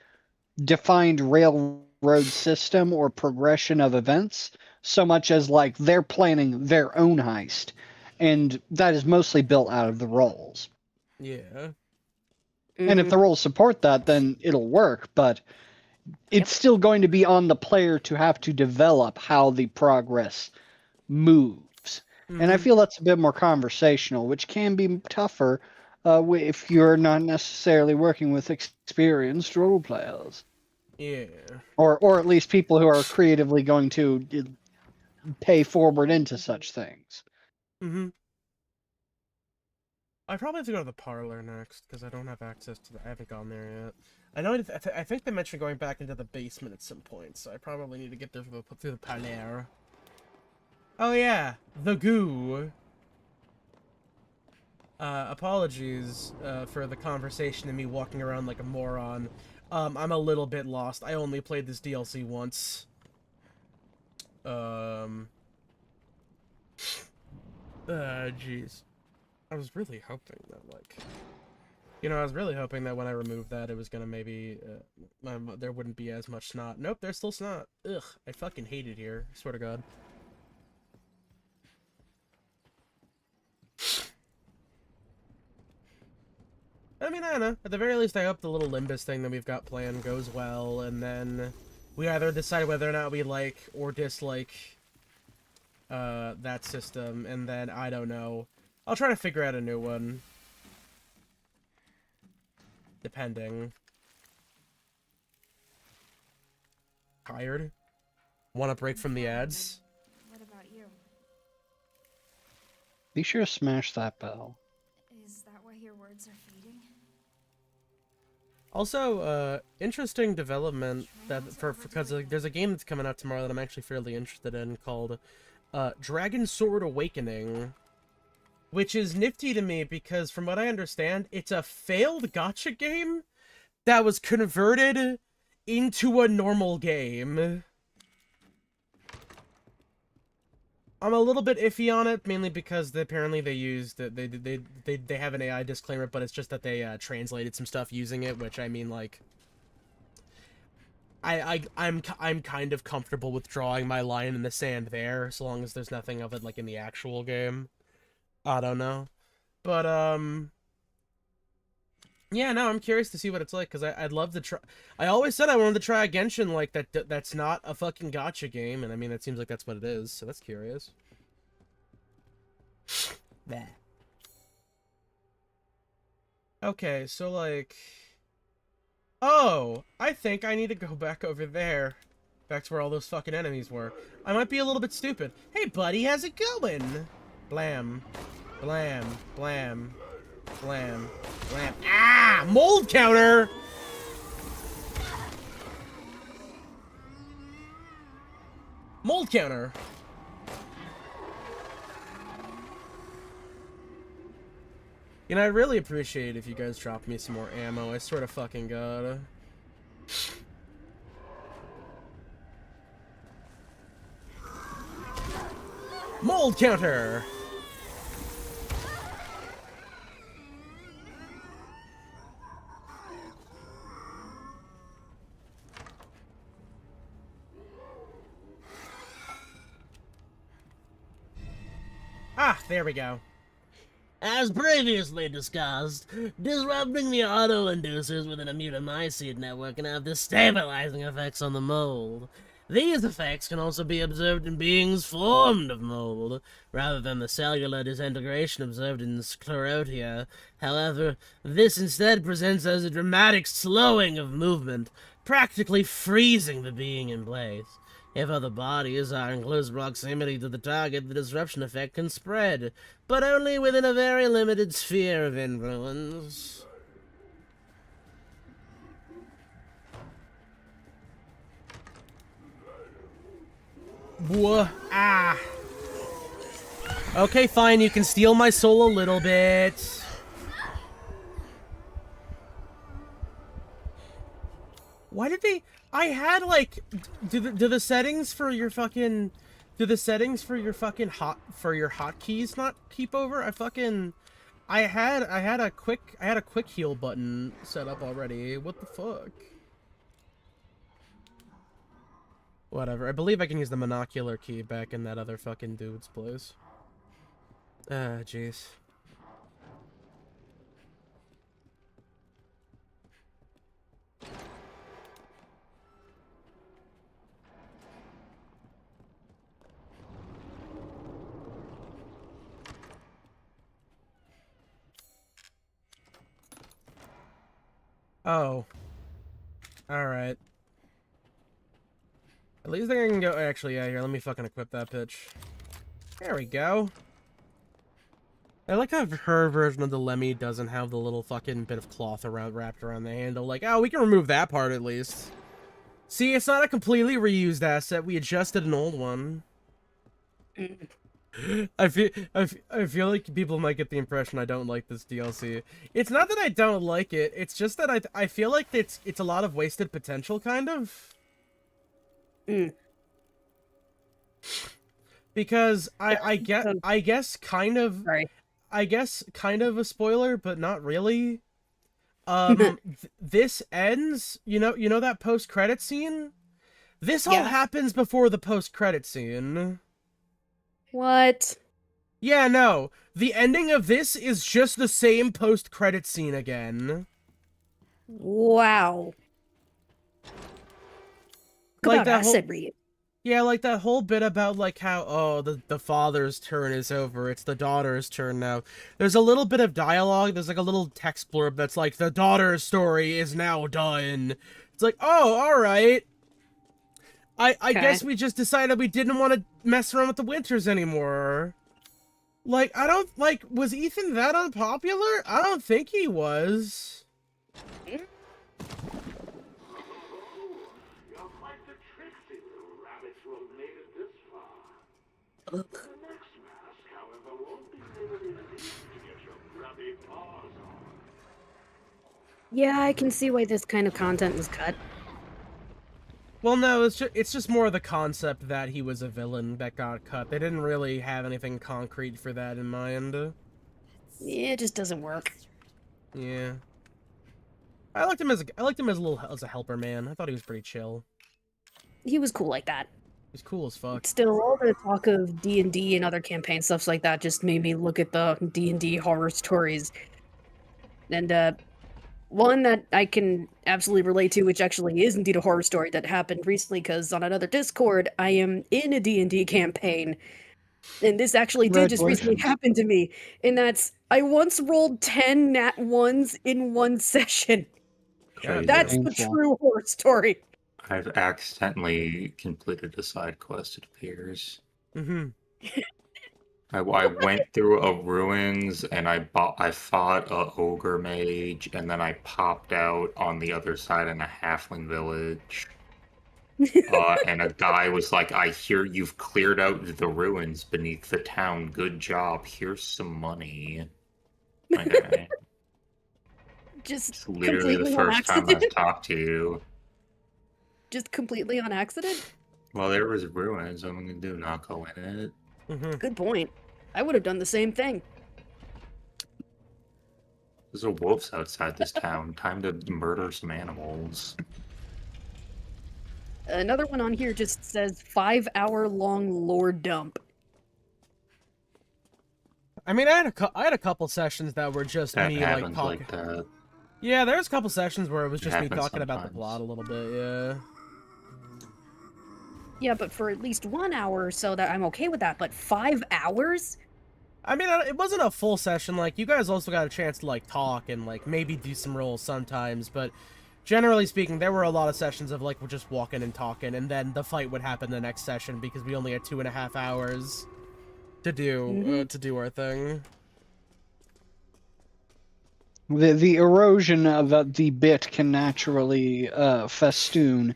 defined railroad system or progression of events, so much as, like, they're planning their own heist. And that is mostly built out of the roles. Yeah. And if the roles support that, then it'll work, but it's still going to be on the player to have to develop how the progress moves. And I feel that's a bit more conversational, which can be tougher if you're not necessarily working with experienced role players. Yeah. Or at least people who are creatively going to pay forward into such things. Mm-hmm. I probably have to go to the parlor next, because I don't have access to I haven't gone there yet. I know. I think they mentioned going back into the basement at some point, so I probably need to get there through the parlor. Oh yeah, the goo. Apologies for the conversation and me walking around like a moron. I'm a little bit lost. I only played this DLC once. Jeez. I was really hoping that, like... You know, I was really hoping that when I removed that, it was gonna maybe... there wouldn't be as much snot. Nope, there's still snot. Ugh, I fucking hate it here. I swear to God. I mean, I don't know. At the very least, I hope the little Limbus thing that we've got planned goes well, and then we either decide whether or not we like or dislike that system, and then, I don't know. I'll try to figure out a new one. Depending. Tired? Want a break from the ads? What about you? Be sure to smash that bell. Is that why your words are fading? Also, interesting development that because there's a game that's coming out tomorrow that I'm actually fairly interested in called Dragon Sword Awakening, which is nifty to me because from what I understand, it's a failed gacha game that was converted into a normal game. I'm a little bit iffy on it, mainly because apparently they used they have an AI disclaimer, but it's just that they translated some stuff using it, which I mean, like, I'm kind of comfortable with drawing my line in the sand there, so long as there's nothing of it like in the actual game. I don't know, but yeah, no, I'm curious to see what it's like, because I'd love to try. I always said I wanted to try a Genshin like that's not a fucking gacha game, and I mean, it seems like that's what it is, so that's curious. Bah. Okay, so like... Oh, I think I need to go back over there. Back to where all those fucking enemies were. I might be a little bit stupid. Hey, buddy, how's it going? Blam. Blam. Blam. Blam. Blam. Ah! Mold counter! Mold counter! You know, I'd really appreciate if you guys dropped me some more ammo. I sort of fucking gotta. Mold counter! Ah, there we go. As previously discussed, disrupting the auto-inducers within a mutamycete network can have destabilizing effects on the mold. These effects can also be observed in beings formed of mold, rather than the cellular disintegration observed in sclerotia. However, this instead presents as a dramatic slowing of movement, practically freezing the being in place. If other bodies are in close proximity to the target, the disruption effect can spread, but only within a very limited sphere of influence. Whoa. Ah. Okay, fine, you can steal my soul a little bit. Why did they... I had, like... Do the settings for your fucking... Do the settings for your fucking hotkeys not keep over? I had a quick heal button set up already. What the fuck? Whatever. I believe I can use the monocular key back in that other fucking dude's place. Ah, jeez. Oh. Alright. At least I can go... Actually, yeah, here, let me fucking equip that bitch. There we go. I like how her version of the Lemmy doesn't have the little fucking bit of cloth wrapped around the handle. Like, oh, we can remove that part at least. See, it's not a completely reused asset. We adjusted an old one. I feel like people might get the impression I don't like this DLC. It's not that I don't like it. It's just that I feel like it's a lot of wasted potential, kind of. Because I guess kind of Sorry. I guess kind of a spoiler, but not really. This ends. You know that post-credit scene. This all happens before the post-credit scene. What? Yeah, no. The ending of this is just the same post-credit scene again. Wow. Like About that whole, acid read. yeah, like that whole bit about like how, oh, the father's turn is over, it's the daughter's turn now. There's a little bit of dialogue, there's like a little text blurb that's like, the daughter's story is now done. It's like, oh, alright. I guess we just decided we didn't want to mess around with the Winters anymore. Like, I don't, like, was Ethan that unpopular? I don't think he was. Yeah, I can see why this kind of content was cut. Well, no, it's just more the concept that he was a villain that got cut. They didn't really have anything concrete for that in mind. Yeah, it just doesn't work. Yeah. I liked him as a helper man. I thought he was pretty chill. He was cool like that. He's cool as fuck. Still, all the talk of D&D and other campaign stuffs like that just made me look at the D&D horror stories. And, one that I can absolutely relate to, which actually is indeed a horror story that happened recently, because on another Discord, I am in a D&D campaign. And this actually did just recently happen to me. And that's, I once rolled 10 nat 1s in one session. Crazy. That's the Painful. true horror story. I've accidentally completed a side quest, it appears. Mm-hmm. I went through a ruins and I fought a ogre mage, and then I popped out on the other side in a halfling village. And a guy was like, "I hear you've cleared out the ruins beneath the town. Good job. Here's some money." Okay. Just It's literally the completely on first time accident. I've talked to you. Just completely on accident? Well, there was ruins. What am I gonna do? Not go in it? Mm-hmm. Good point. I would have done the same thing. There's a wolves outside this town. Time to murder some animals. Another one on here just says 5-hour-long lore dump. I mean, I had a couple sessions that were just That me like happens talking. like that. Yeah, there's a couple sessions where it was just me happens talking about the sometimes. plot a little bit. Yeah. Yeah, but for at least 1 hour or so, that I'm okay with that. But 5 hours? I mean, it wasn't a full session. Like, you guys also got a chance to like talk and like maybe do some rolls sometimes, but generally speaking, there were a lot of sessions of like we're just walking and talking, and then the fight would happen the next session because we only had 2.5 hours to do our thing. The erosion of the bit can naturally festoon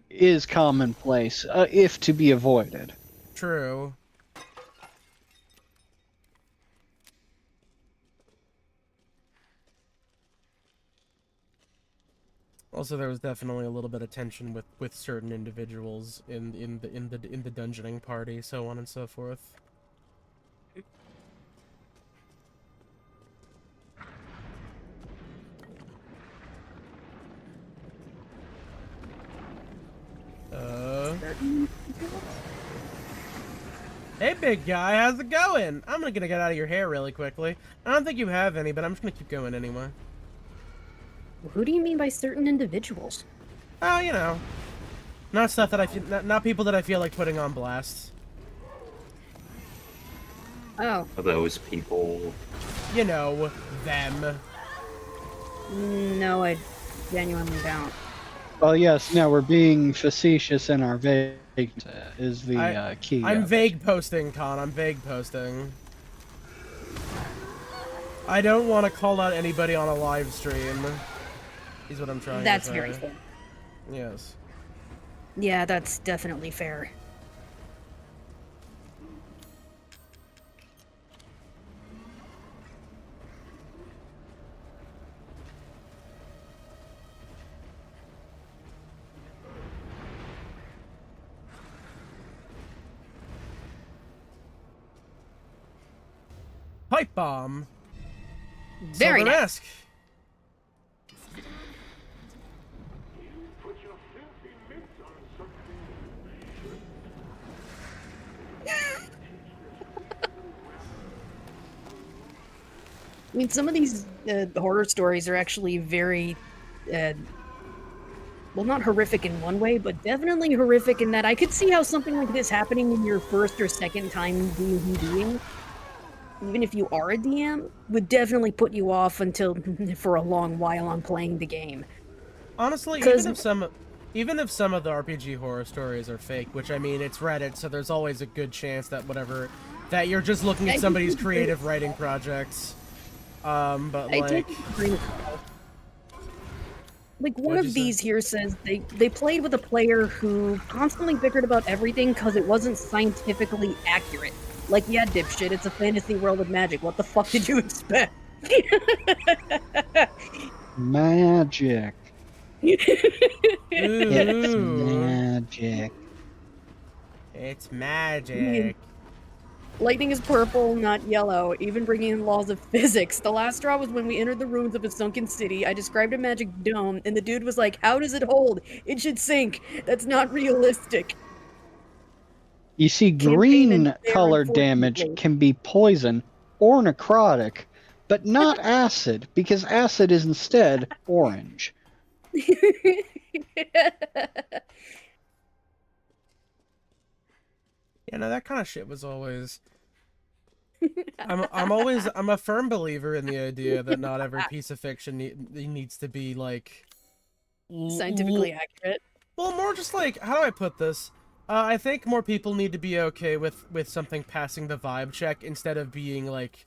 is commonplace, if to be avoided. True. Also, there was definitely a little bit of tension with certain individuals in the dungeoning party, so on and so forth. Hey, big guy, how's it going? I'm gonna get out of your hair really quickly. I don't think you have any, but I'm just gonna keep going anyway. Who do you mean by certain individuals? Oh, you know, not stuff that I feel, not people that I feel like putting on blast. Oh, Those people. You know, them. no, I genuinely don't. Well, yes, now we're being facetious in our vague is the key. I'm of it. vague posting, Con. I'm vague posting. I don't want to call out anybody on a live stream. Is what I'm trying That's to say. very fair. Yes. Yeah, that's definitely fair. Pipe bomb. Very nice. Southern-esque. I mean, some of these horror stories are actually very, well, not horrific in one way, but definitely horrific in that I could see how something like this happening in your first or second time D&Ding, even if you are a DM, would definitely put you off until for a long while on playing the game. Honestly, 'Cause- even if some of the RPG horror stories are fake, which I mean, it's Reddit, so there's always a good chance that that you're just looking at somebody's creative writing projects. But I like, did agree with that. Like, one What'd of you say? these here says they played with a player who constantly bickered about everything because it wasn't scientifically accurate. Like, yeah, dipshit, it's a fantasy world with magic. What the fuck did you expect? magic. It's Ooh. magic. It's magic. Lightning is purple, not yellow, even bringing in laws of physics. The last straw was when we entered the ruins of a sunken city. I described a magic dome, and the dude was like, how does it hold? It should sink. That's not realistic. You see, Campaign green and fair, color damage unfortunately. can be poison or necrotic, but not acid, because acid is instead orange. Yeah, no, that kind of shit was always. I'm a firm believer in the idea that not every piece of fiction needs to be like Scientifically accurate. Well, more just like, how do I put this? I think more people need to be okay with something passing the vibe check instead of being like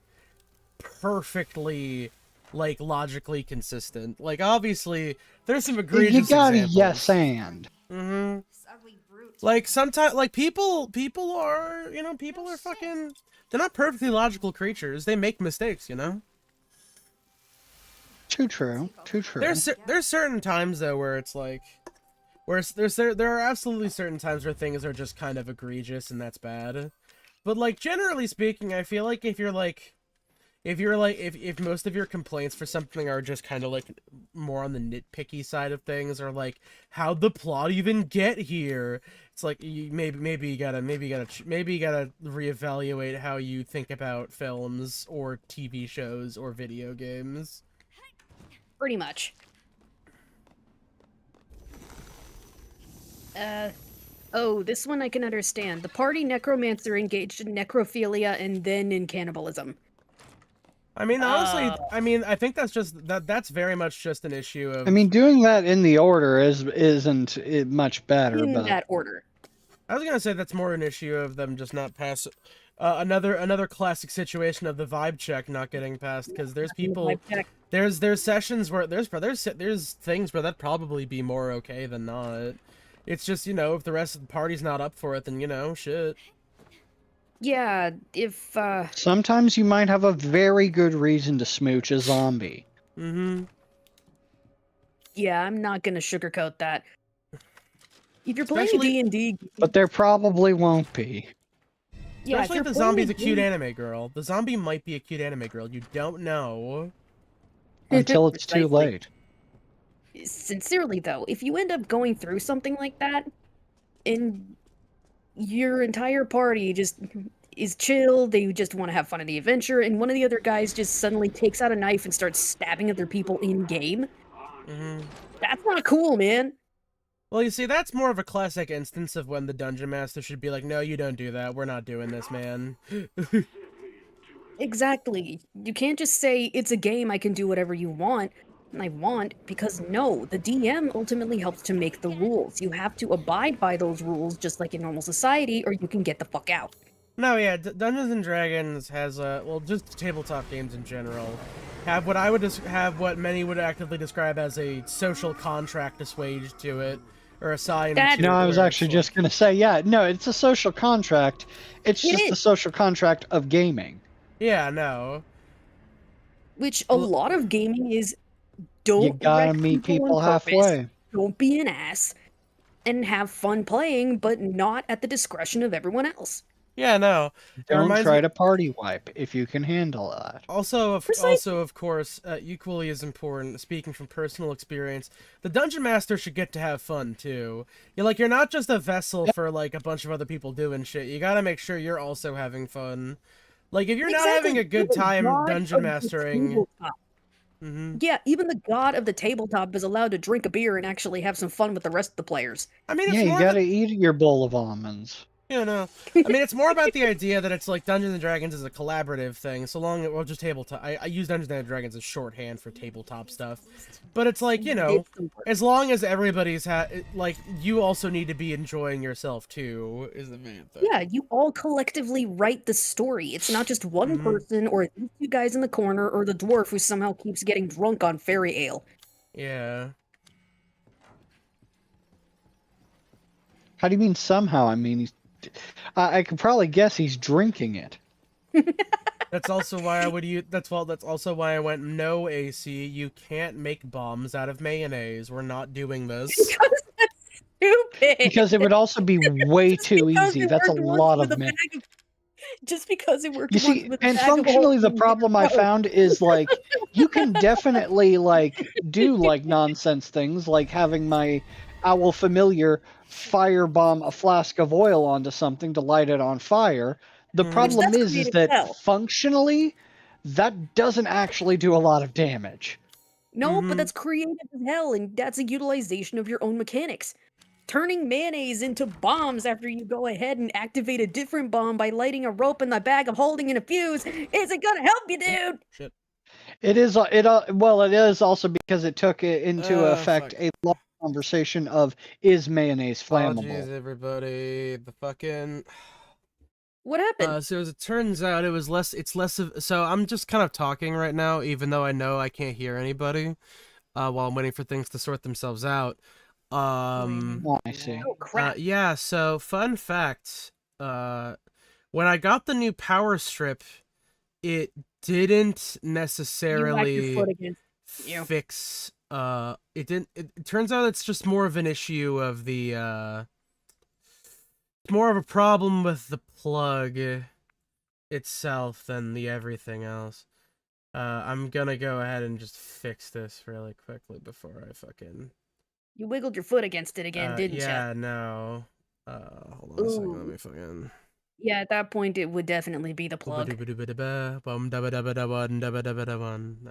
perfectly like logically consistent. Like obviously there's some egregious You gotta examples. yes and. Mm-hmm. This ugly brute. Like sometimes, like people are, you know, people are fucking. They're not perfectly logical creatures. They make mistakes, you know. Too true. Too true. There's certain times though where it's like, where there are absolutely certain times where things are just kind of egregious and that's bad. But like generally speaking, I feel like if most of your complaints for something are just kind of like more on the nitpicky side of things, or like how'd the plot even get here, it's like maybe you gotta reevaluate how you think about films or TV shows or video games. Pretty much. Oh, this one I can understand. The party necromancer engaged in necrophilia and then in cannibalism. I mean, honestly, I think that's just that's very much just an issue of. I mean, doing that in the order isn't much better, In but that order. I was gonna say that's more an issue of them just not pass. Another classic situation of the vibe check not getting passed, because there's people, there's sessions where there's things where that'd probably be more okay than not. It's just, you know, if the rest of the party's not up for it, then, you know, shit. Yeah, if sometimes you might have a very good reason to smooch a zombie. Mm-hmm. Yeah, I'm not gonna sugarcoat that. If you're playing Especially- D&D, But there probably won't be. yeah, Especially if the zombie's a cute anime girl. The zombie might be a cute anime girl. You don't know. Until it's too Precisely. late. Sincerely though, if you end up going through something like that, and your entire party just is chill, they just want to have fun in the adventure, and one of the other guys just suddenly takes out a knife and starts stabbing other people in game, Mm-hmm. that's not cool, man. Well, you see, that's more of a classic instance of when the dungeon master should be like, no, you don't do that. We're not doing this, man. Exactly. You can't just say, it's a game, I can do whatever you want. And I want, because no, the DM ultimately helps to make the rules. You have to abide by those rules just like in normal society, or you can get the fuck out. No, yeah, Dungeons and Dragons has well, just tabletop games in general have what I would have what many would actively describe as a social contract assuaged to it, or assigned. That- to No, I it, was where actually it's just going to say, yeah, no, it's a social contract. It's It just the is. social contract of gaming. yeah, no. Which a lot of gaming is, don't You gotta wreck meet people on purpose, halfway. don't be an ass, and have fun playing, but not at the discretion of everyone else. Yeah, no. It Don't reminds try me- to party wipe if you can handle that. Also, Precisely. of course, equally as important, speaking from personal experience, the dungeon master should get to have fun too. You're not just a vessel for like a bunch of other people doing shit. You gotta make sure you're also having fun. Like if you're not having a good time dungeon mastering, mm-hmm. Yeah, even the god of the tabletop is allowed to drink a beer and actually have some fun with the rest of the players. I mean, it's Yeah, you more gotta eat your bowl of almonds. you know. I mean, it's more about the idea that it's like Dungeons and Dragons is a collaborative thing. So long, well, just tabletop. I use Dungeons and Dragons as shorthand for tabletop stuff. But it's like, you know, as long as everybody's like, you also need to be enjoying yourself too. Is the main thing. Yeah, you all collectively write the story. It's not just one Mhm. person or these two guys in the corner or the dwarf who somehow keeps getting drunk on fairy ale. Yeah. How do you mean somehow? I mean, I could probably guess he's drinking it. That's also why I would use. That's also why I went no AC. You can't make bombs out of mayonnaise. We're not doing this. Because that's stupid. Because it would also be way too Because easy. it That's a worked once lot with of a men. bag of- Just because it worked You once see, with a and bag of functionally, the holes, problem I no. found is like you can definitely like do like nonsense things, like having my owl familiar firebomb a flask of oil onto something to light it on fire. The Mhm. problem that's is creative that as hell. functionally, that doesn't actually do a lot of damage. No, Mhm. but that's creative as hell, and that's a utilization of your own mechanics. Turning mayonnaise into bombs after you go ahead and activate a different bomb by lighting a rope in the bag of holding in a fuse isn't gonna help you, dude! Shit. It is well, it is also because it took into effect Fuck. a long conversation of is mayonnaise Apologies, flammable. everybody. The fucking. What happened? So as it turns out, it's less of. So I'm just kind of talking right now, even though I know I can't hear anybody. While I'm waiting for things to sort themselves out. Oh, I see. Oh crap. Yeah. So fun fact. When I got the new power strip, it didn't You whacked your necessarily foot against you. fix. It didn't. It turns out it's just more of an issue of the. It's more of a problem with the plug itself than the everything else. I'm gonna go ahead and just fix this really quickly before I fucking. You wiggled your foot against it again, didn't Yeah, no. Hold on a second. Let Ooh. me fucking. ya? Yeah, at that point it would definitely be the plug. I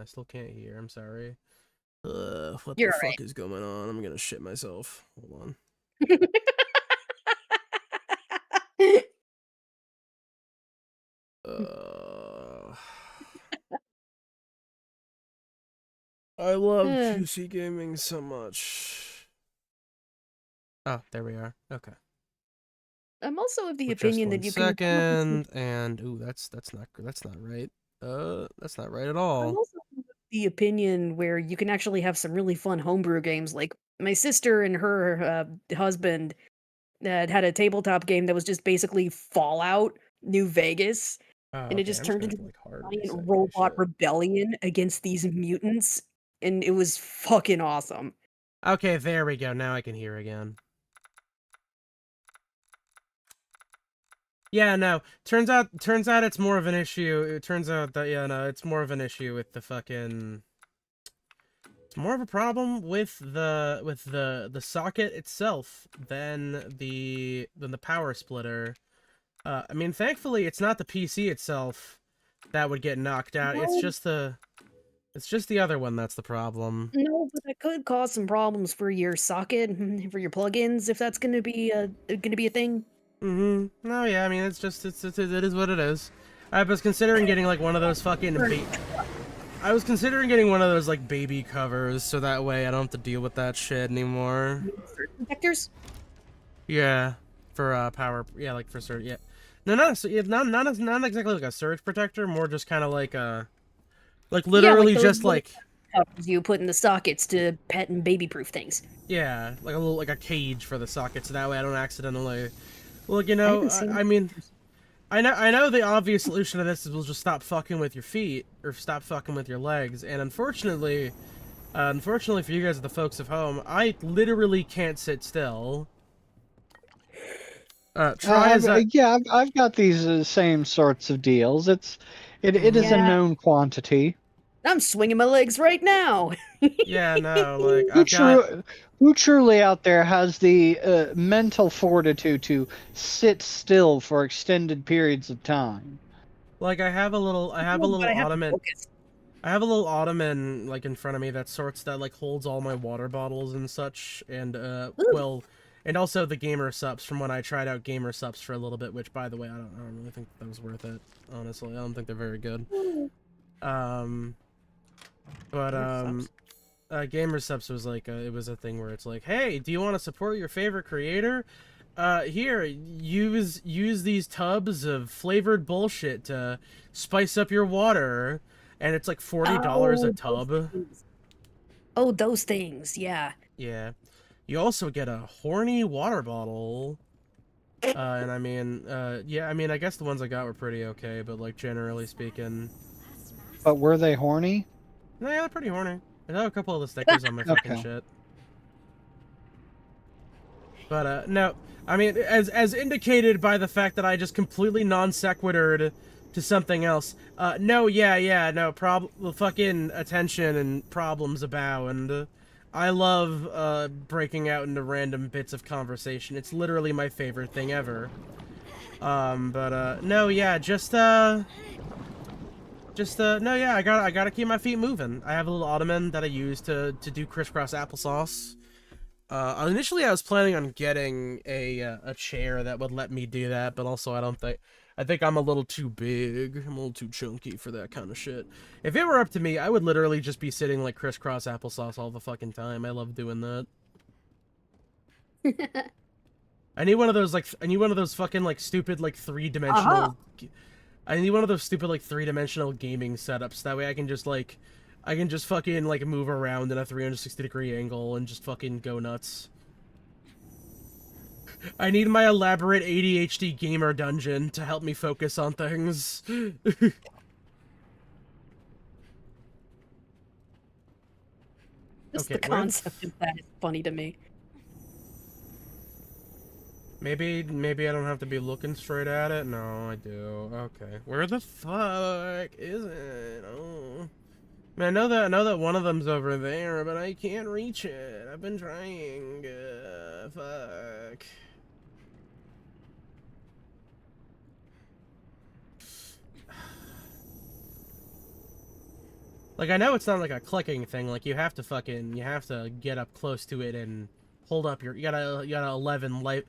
still can't hear. I'm sorry. What You're the alright. fuck is going on? I'm gonna shit myself. Hold on. I love PC gaming so much. Oh, there we are. Okay. I'm also of the Just opinion one that you can come up with second, and ooh, that's not right. That's not right at I'm all. also of the opinion where you can actually have some really fun homebrew games. Like my sister and her husband had a tabletop game that was just basically Fallout New Vegas, Oh, and it okay, just I'm turned gonna into have to, like, hard a reset giant my robot shit. rebellion against these mutants, and it was fucking awesome. Okay, there we go. Now I can hear again. Yeah, no. Turns out it's more of an issue. It turns out that it's more of an issue with the fucking. It's more of a problem with the socket itself than the power splitter. I mean, thankfully, it's not the PC itself that would get knocked out. No. It's just the other one that's the problem. No, but that could cause some problems for your socket, for your plugins, if that's gonna be a thing. Mm-hmm. No, yeah, I mean, it is what it is. I was considering getting, like, one of those fucking I was considering getting one of those, like, baby covers, so that way I don't have to deal with that shit anymore. Protectors? Yeah, for power. Yeah, like for surge. Yeah, no, not exactly like a surge protector. More just kind of like literally those just little like covers you put in the sockets to pet and baby-proof things. yeah, like a little like a cage for the socket, so that way I don't accidentally. Look, I mean, I know the obvious solution to this is we'll just stop fucking with your feet or stop fucking with your legs, and unfortunately for you guys, the folks at home, I literally can't sit still. I've got these same sorts of deals. It is a Yeah. known quantity. I'm swinging my legs right now. Yeah, no, like Who truly out there has the mental fortitude to sit still for extended periods of time? like I have a little But I have to ottoman. focus. I have a little ottoman like in front of me that like holds all my water bottles and such, and and also the gamer subs from when I tried out gamer subs for a little bit, which by the way I don't really think that was worth it. Honestly, I don't think they're very good. Gamer subs was like it was a thing where it's like, hey, do you want to support your favorite creator? Here, use these tubs of flavored bullshit to spice up your water, and it's like $40 a tub. Oh, those things, yeah. Yeah. You also get a horny water bottle. And I mean, yeah, I mean, I guess the ones I got were pretty okay, but like generally speaking, But were they horny? no, yeah, they're pretty horny. I have a couple of the stickers on my fucking Okay. shit. But no, I mean, as indicated by the fact that I just completely non sequitured to something else. No, yeah, no, fucking attention and problems abound. I love breaking out into random bits of conversation. It's literally my favorite thing ever. No, yeah, no, yeah, I gotta keep my feet moving. I have a little ottoman that I use to do crisscross applesauce. Initially I was planning on getting a chair that would let me do that, but also I think I'm a little too big. I'm a little too chunky for that kind of shit. If it were up to me, I would literally just be sitting like crisscross applesauce all the fucking time. I love doing that. I need one of those fucking like stupid like three-dimensional I need one of those stupid like three-dimensional gaming setups. That way I can just fucking like move around in a 360-degree angle and just fucking go nuts. I need my elaborate ADHD gamer dungeon to help me focus on things. Just Okay, the concept of that is funny to me. Maybe I don't have to be looking straight at it. No, I do. Okay, where the fuck is it? Oh, man, I know that one of them's over there, but I can't reach it. I've been trying. Fuck. Like, I know it's not like a clicking thing. Like, you have to get up close to it and hold up you gotta 11 life.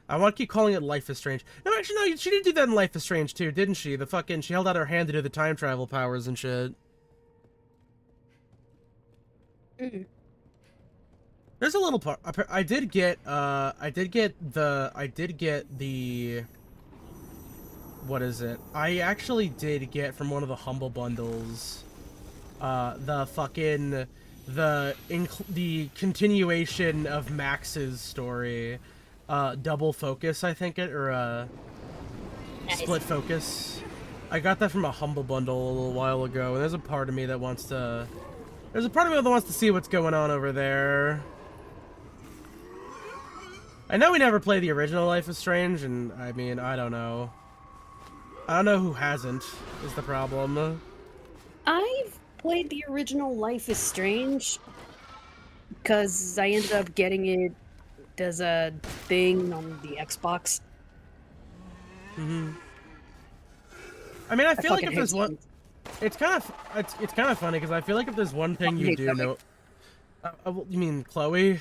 I want to keep calling it Life is Strange. No, actually, no, she did do that in Life is Strange too, didn't she? She held out her hand to do the time travel powers and shit. Mm. There's a little part. I did get the. What is it? I actually did get from one of the Humble Bundles. The continuation of Max's story. Double Focus, I think Split Focus. I got that from a Humble Bundle a little while ago, and there's a part of me that wants to see what's going on over there. I know we never played the original Life is Strange, and I mean, I don't know. I don't know who hasn't, is the problem. I've played the original Life is Strange because I ended up getting it as a thing on the Xbox. Mm-hmm. I mean, I feel like if there's one, it's kind of funny because I feel like if there's one thing you do know, you mean Chloe?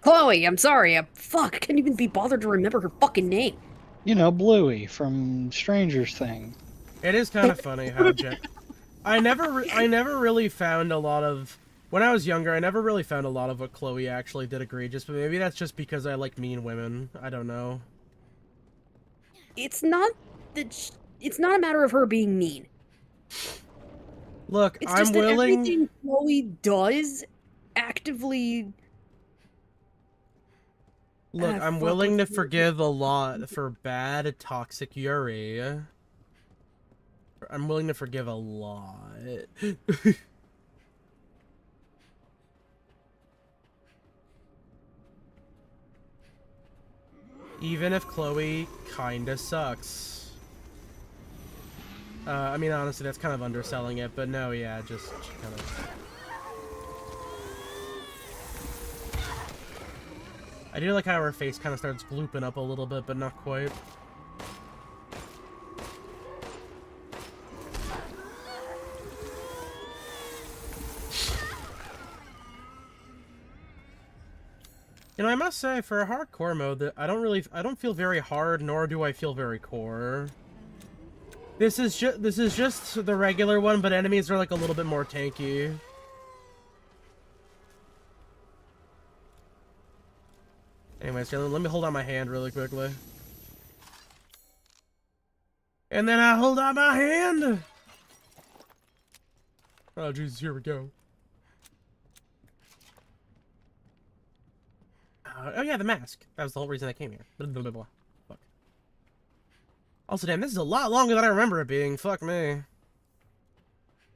Chloe, I'm sorry. I can't even be bothered to remember her fucking name. You know, Bluey from Stranger Things. It is kind of funny how I never really found a lot of. When I was younger, I never really found a lot of what Chloe actually did egregious, but maybe that's just because I like mean women. I don't know. It's not a matter of her being mean. Look, It's I'm just that willing. everything Chloe does actively. Look, I'm willing to forgive a lot for bad, toxic Yuri. I'm willing to forgive a lot. Even if Chloe kinda sucks. I mean, honestly, that's kind of underselling it, but no, yeah, just kind of... I do like how her face kind of starts glooping up a little bit, but not quite. You know, I must say, for a hardcore mode, I don't feel very hard, nor do I feel very core. This is just the regular one, but enemies are like a little bit more tanky. Anyways, let me hold out my hand really quickly. And then I hold out my hand! Oh, Jesus, here we go. Oh yeah, the mask. That was the whole reason I came here. Blah, blah, blah, blah. Also, damn, this is a lot longer than I remember it being. Fuck me.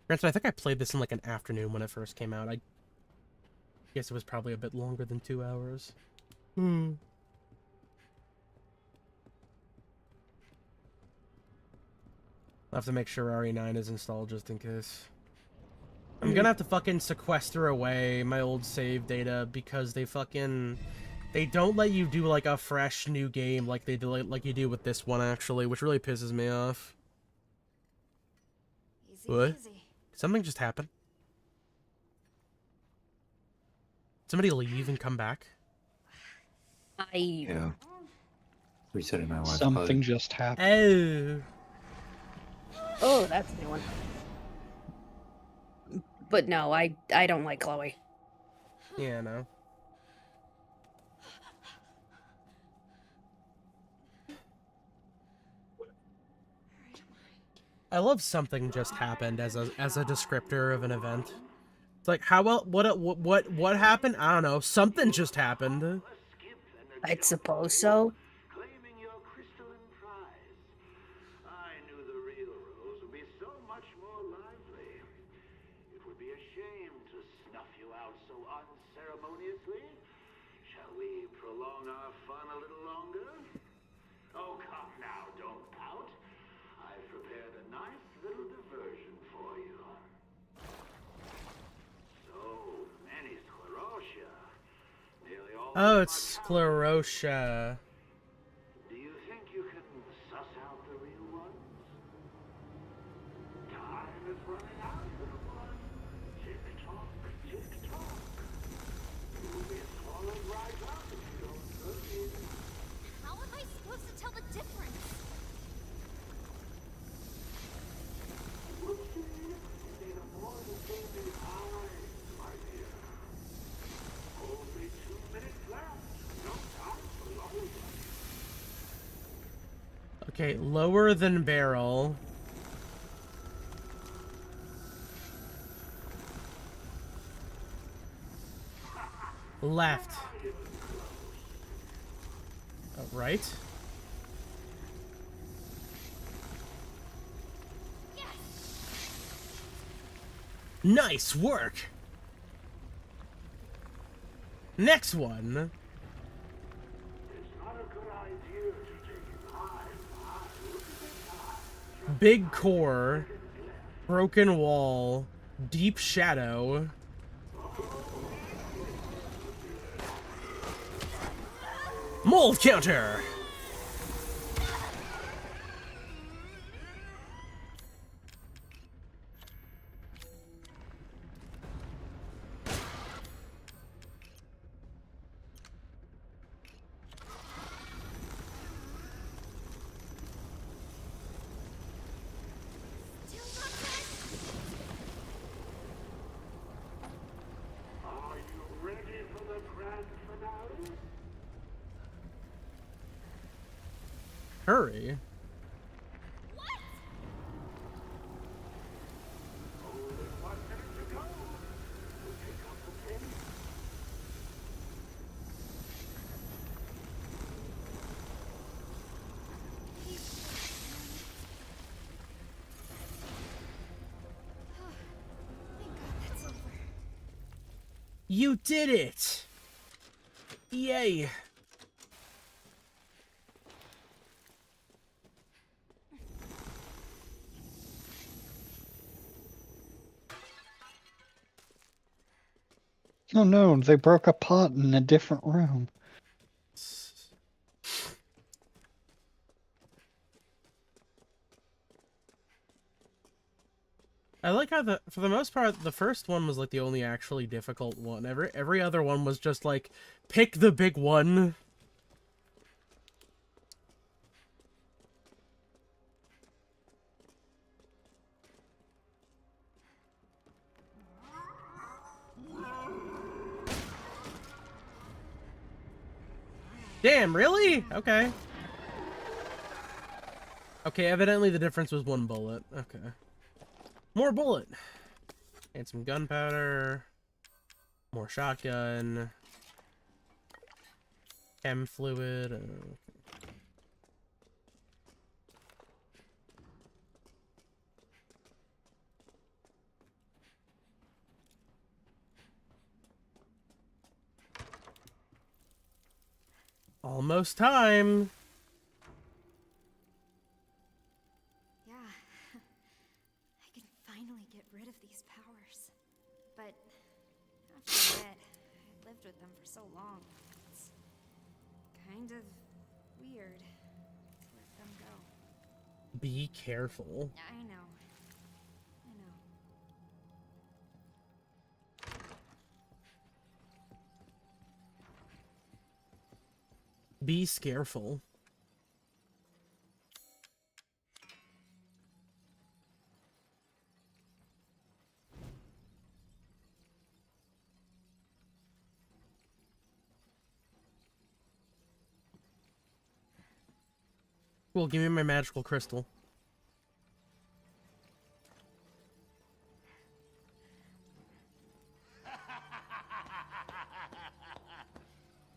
Granted, I think I played this in like an afternoon when it first came out. I guess it was probably a bit longer than 2 hours. Hmm. I'll have to make sure RE9 is installed just in case. I'm gonna have to fucking sequester away my old save data because they don't let you do like a fresh new game like they do like you do with this one actually, which really pisses me off. Easy What? peasy. Something just happened. Somebody leave and come back. Yeah. Resetting my Wi-Fi. Something just happened. Oh. Oh, that's a new one. But no, I don't like Chloe. Yeah, no. I love something just happened as a descriptor of an event. It's like how well what happened? I don't know. Something just happened. I'd suppose so. Claiming your crystalline prize. I knew the real Rose would be so much more lively. It would be a shame to snuff you out so unceremoniously. Shall we prolong our fun a little longer? Oh, come now, don't pout. I've prepared a nice little diversion for you. So many sclerotia. Nearly all Oh, of it's my Sclerotia. Do you think you can suss out the real ones? Time is running out, little one. Tick-tock, tick-tock. You'll be swallowed right up if you don't hurry. How am I supposed to tell the difference? Whoopsie. You need a more distinguished eye, my dear. Only 2 minutes left. No time for long. Okay, lower than barrel. Left. Right. Nice work. Next one. It's not a good idea to take it high. Big core. Broken wall. Deep shadow. Mold counter. Are you ready for the grand finale? Hurry. Only 1 minute to go. We'll pick up the pace. Thank God that's over. You did it. Yay. Oh no, they broke a pot in a different room. I like how for the most part the first one was like the only actually difficult one. Every other one was just like pick the big one. Damn, really? Okay. Okay, evidently the difference was 1 bullet. Okay. More bullet. And some gunpowder. More shotgun. Chem fluid. Almost time. Yeah. I can finally get rid of these powers. But I have to admit, I lived with them for so long. It's kind of weird to let them go. Be careful. I know. I know. Be scareful. Well, give me my magical crystal.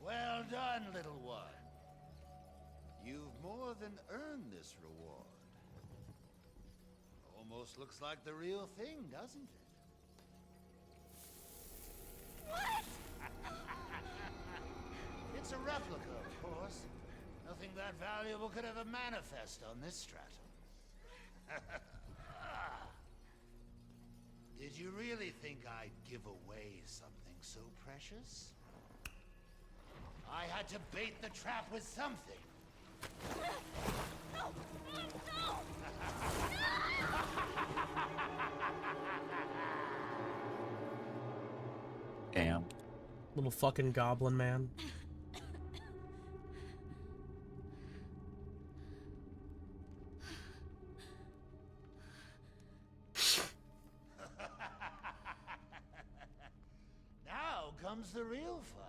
Well done, little one. You've more than earned this reward. Almost looks like the real thing, doesn't it? What? It's a replica, of course. Nothing that valuable could ever manifest on this stratum. Did you really think I'd give away something so precious? I had to bait the trap with something. No! No! Damn. Little fucking goblin man. Now comes the real fun.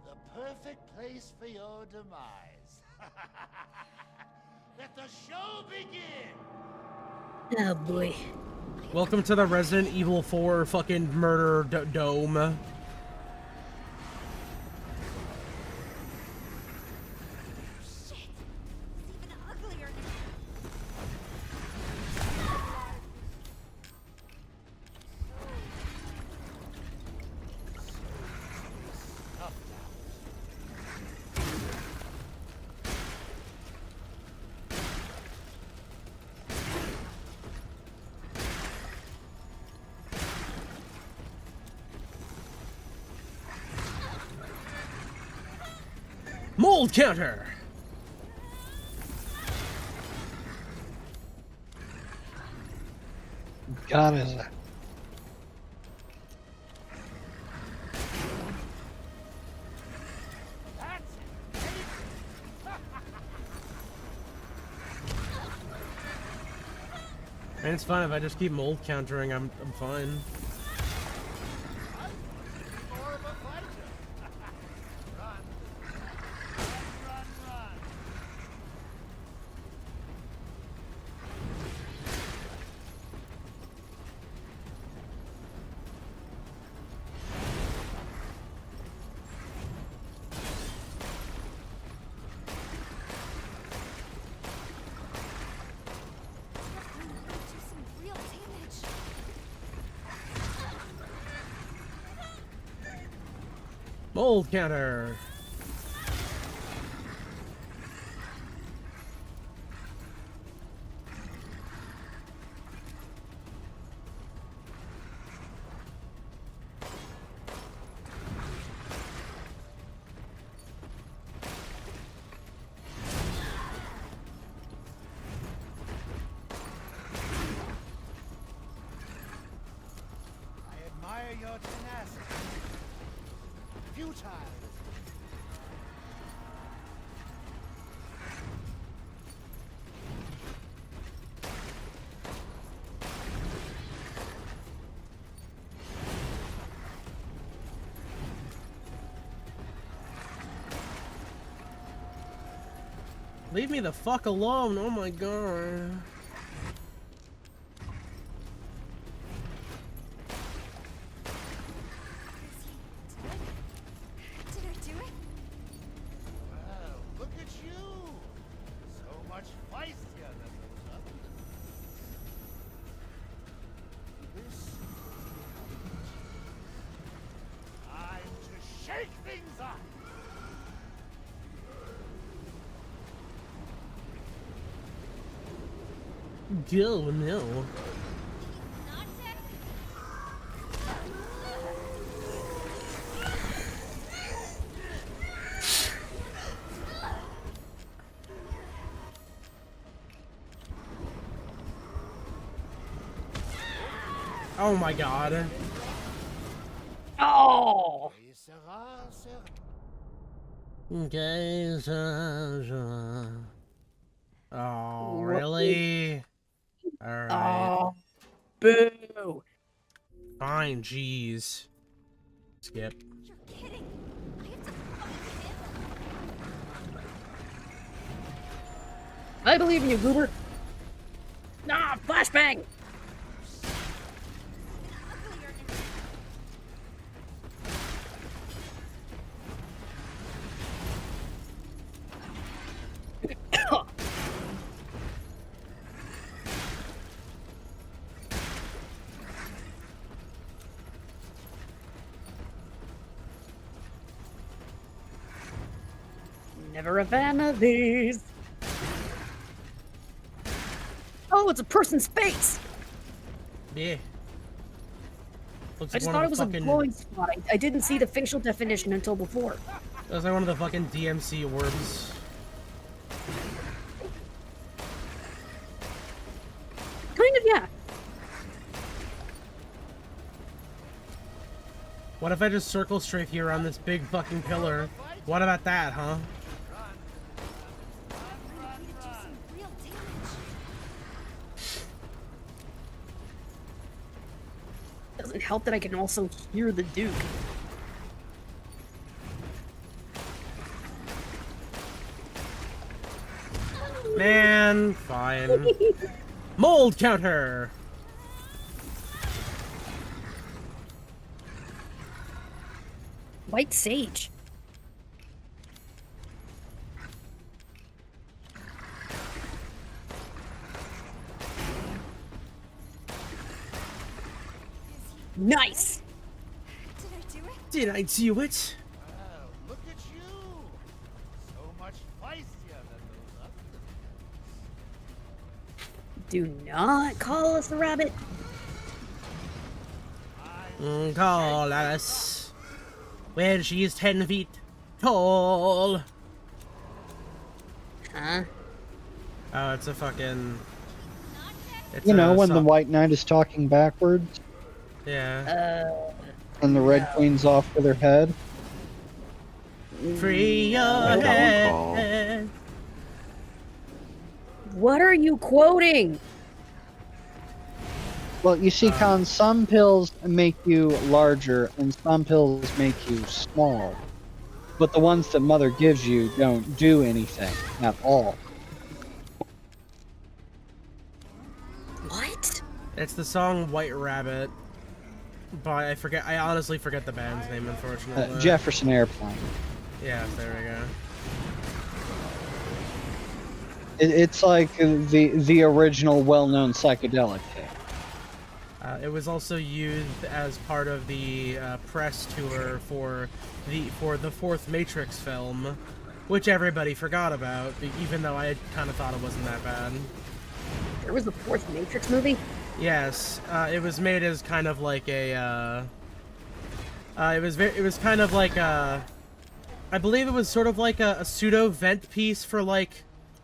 The perfect place for your demise. Let the show begin! Oh boy. Welcome to the Resident Evil 4 fucking murder dome. Shit! It's even uglier now. Mold counter! God is it? And it's fine if I just keep mold countering, I'm fine. More of a fighter. Run. Run, run. Do some real damage. Mold counter! I admire your tenacity. Futile. Leave me the fuck alone, oh my god. Did I do it? Well, look at you. So much feistier than those others. This time to shake things up. Go, no. Oh my god. Oh! Et sera, sera. Okay, so. Oh, really? Alright. Oh, boo! Fine, jeez. Skip. You're kidding. I have to find him. I believe in you, Goober. Nah, flashbang! Uglier and Never a fan of these. Oh, it's a person's face! Yeah. Looks I like just one thought of it was the a fucking, glowing spot. I didn't see the facial definition until before. Looks like one of the fucking DMC orbs. Kind of, yeah. What if I just circle strafe you around this big fucking pillar? What about that, huh? you could do some real damage. Doesn't help that I can also hear the Duke. Man, fine. Mold counter! White Sage. Nice! Did I do it? Did I do it? Well, look at you. So much feistier than those others. Do not call us the rabbit. Call us. When she is 10 feet tall. Huh? Oh, it's a fucking... It's You know, a when the song- White Knight is talking backwards Yeah. and the Red Queen's off with her head. Free your I don't recall. head. What are you quoting? Well, you see, Con, some pills make you larger and some pills make you small. But the ones that Mother gives you don't do anything at all. What? It's the song White Rabbit. But I honestly forget the band's name, unfortunately. Jefferson Airplane. Yeah, there we go. It's like the original well-known psychedelic thing. It was also used as part of the press tour for the fourth Matrix film, which everybody forgot about, even though I kind of thought it wasn't that bad. There was a fourth Matrix movie? Yes, it was made as kind of like a. It was kind of like a. I believe it was sort of like a pseudo vent piece for like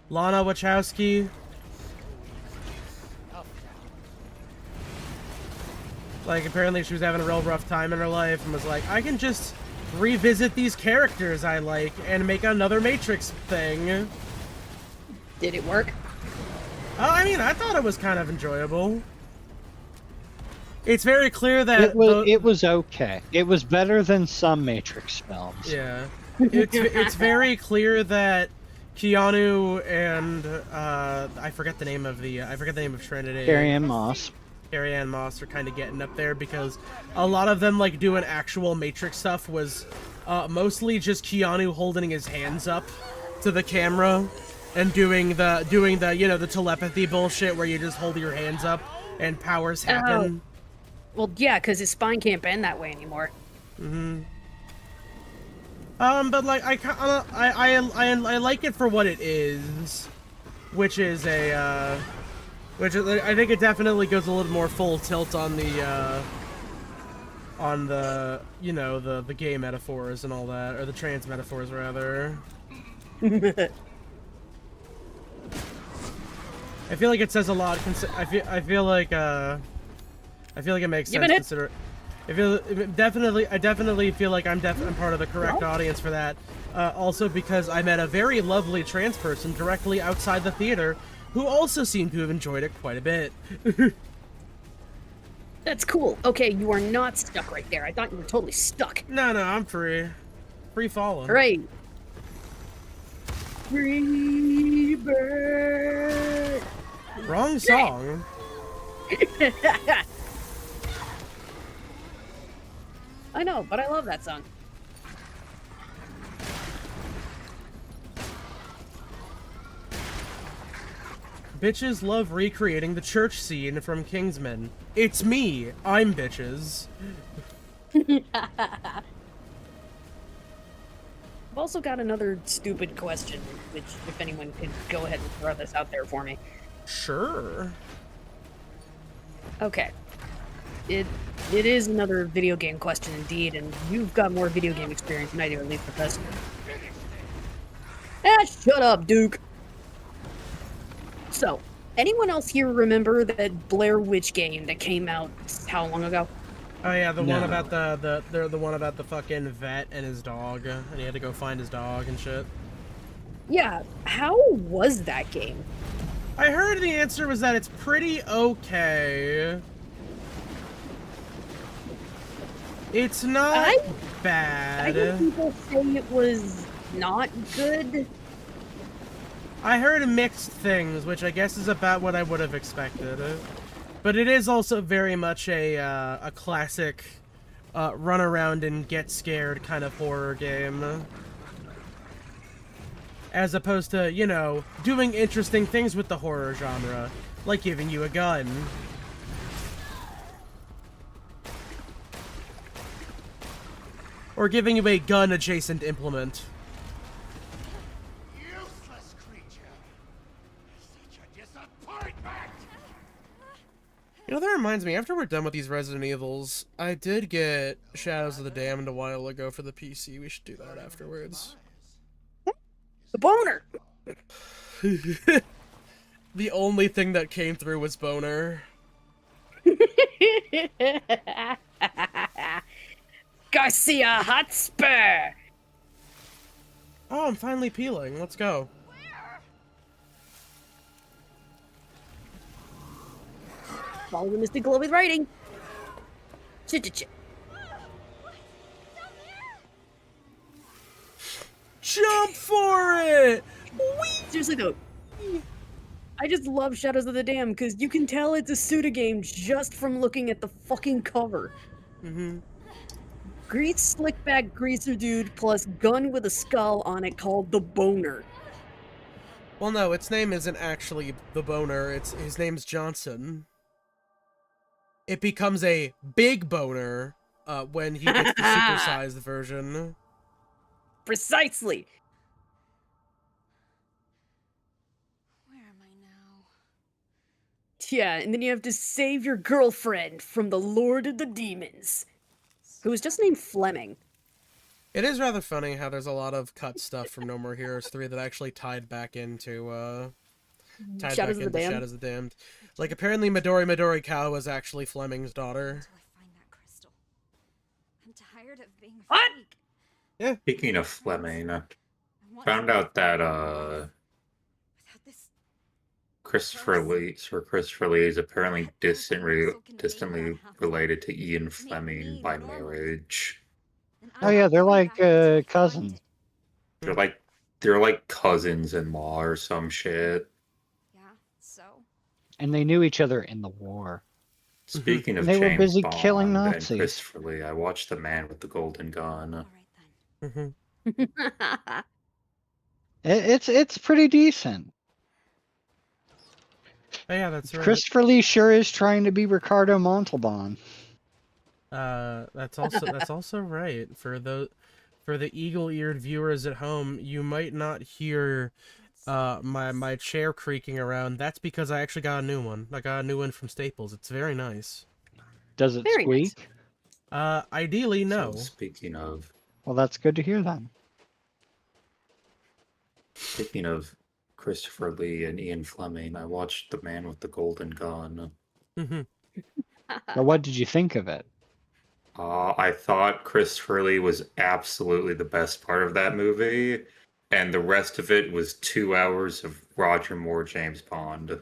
Lana Wachowski. Like, apparently she was having a real rough time in her life and was like, I can just revisit these characters I like and make another Matrix thing. Did it work? I mean, I thought it was kind of enjoyable. It's very clear that... It was okay. It was better than some Matrix films. Yeah. It's very clear that Keanu and, I forget the name of Trinity. Carrie-Anne Moss. Carrie-Anne Moss are kind of getting up there because a lot of them like doing actual Matrix stuff was mostly just Keanu holding his hands up to the camera and doing the you know, the telepathy bullshit where you just hold your hands up and powers happen. Well, yeah, because his spine can't bend that way anymore. But like I like it for what it is, which is a Which I think it definitely goes a little more full tilt on the you know, the gay metaphors and all that, or the trans metaphors rather. I feel like it says a lot. I feel like it makes sense. Consider. I definitely feel like I'm part of the correct audience for that. Also because I met a very lovely trans person directly outside the theater, who also seemed to have enjoyed it quite a bit. That's cool. Okay, you are not stuck right there. I thought you were totally stuck. No, I'm free. Free falling. Right. Free bird. Wrong song. I know, but I love that song. Bitches love recreating the church scene from Kingsman. It's me. I'm bitches. I've also got another stupid question, which, if anyone could go ahead and throw this out there for me. Sure. Okay. It is another video game question indeed, and you've got more video game experience than I do, at least with this. Shut up, Duke! So, anyone else here remember that Blair Witch game that came out how long ago? Oh yeah, the No. one about the one about the fucking vet and his dog, and he had to go find his dog and shit. Yeah, how was that game? I heard the answer was that it's pretty okay. It's not I bad. heard people say it was not good. I heard mixed things, which I guess is about what I would have expected. But it is also very much a classic run around and get scared kind of horror game. As opposed to, you know, doing interesting things with the horror genre, like giving you a gun. Or giving you a gun-adjacent implement. Useless creature. Such a disappointment. You know, that reminds me, after we're done with these Resident Evils, I did get Shadows of the Damned a while ago for the PC. We should do that afterwards. The boner! The only thing that came through was boner. Garcia Hotspur! Oh, I'm finally peeling. Let's go. Follow the mystic glow with writing. Chit. Jump for it! Seriously though, I just love Shadows of the Dam because you can tell it's a Suda game just from looking at the fucking cover. Mm-hmm. Grease slickback greaser dude plus gun with a skull on it called the Boner. Well, no, its name isn't actually the boner. His name's Johnson. It becomes a big boner when he gets the supersized version. Precisely. Where am I now? Yeah, and then you have to save your girlfriend from the Lord of the Demons, who was just named Fleming. It is rather funny how there's a lot of cut stuff from No More Heroes 3 that actually tied back into Shadows of the Damned. Shadows of the Damned. Like, apparently Midori Cow was actually Fleming's daughter. Until I find that crystal. I'm tired of being a What? freak. Speaking of Fleming, I want found to- out that Without this, Christopher Lee is apparently distantly related to Ian Fleming by marriage. then Oh I'm yeah, not they're going like back until I find cousins. it. They're like cousins-in-law or some shit. Yeah, so And they knew each other in the war. Speaking of They were James busy Bond killing and Nazis. Christopher Lee, I watched The Man with the Golden Gun. all right then. Mm-hmm. It's pretty decent. Oh yeah, that's right. Christopher Lee sure is trying to be Ricardo Montalban. That's also right. For the eagle-eared viewers at home, you might not hear my chair creaking around. That's because I actually got a new one. I got a new one from Staples. It's very nice. Does it Very nice. squeak? Ideally, no. So speaking of Well, that's good to hear then. Christopher Lee and Ian Fleming, I watched The Man with the Golden Gun. Mhm. Now, what did you think of it? I thought Christopher Lee was absolutely the best part of that movie, and the rest of it was 2 hours of Roger Moore James Bond. I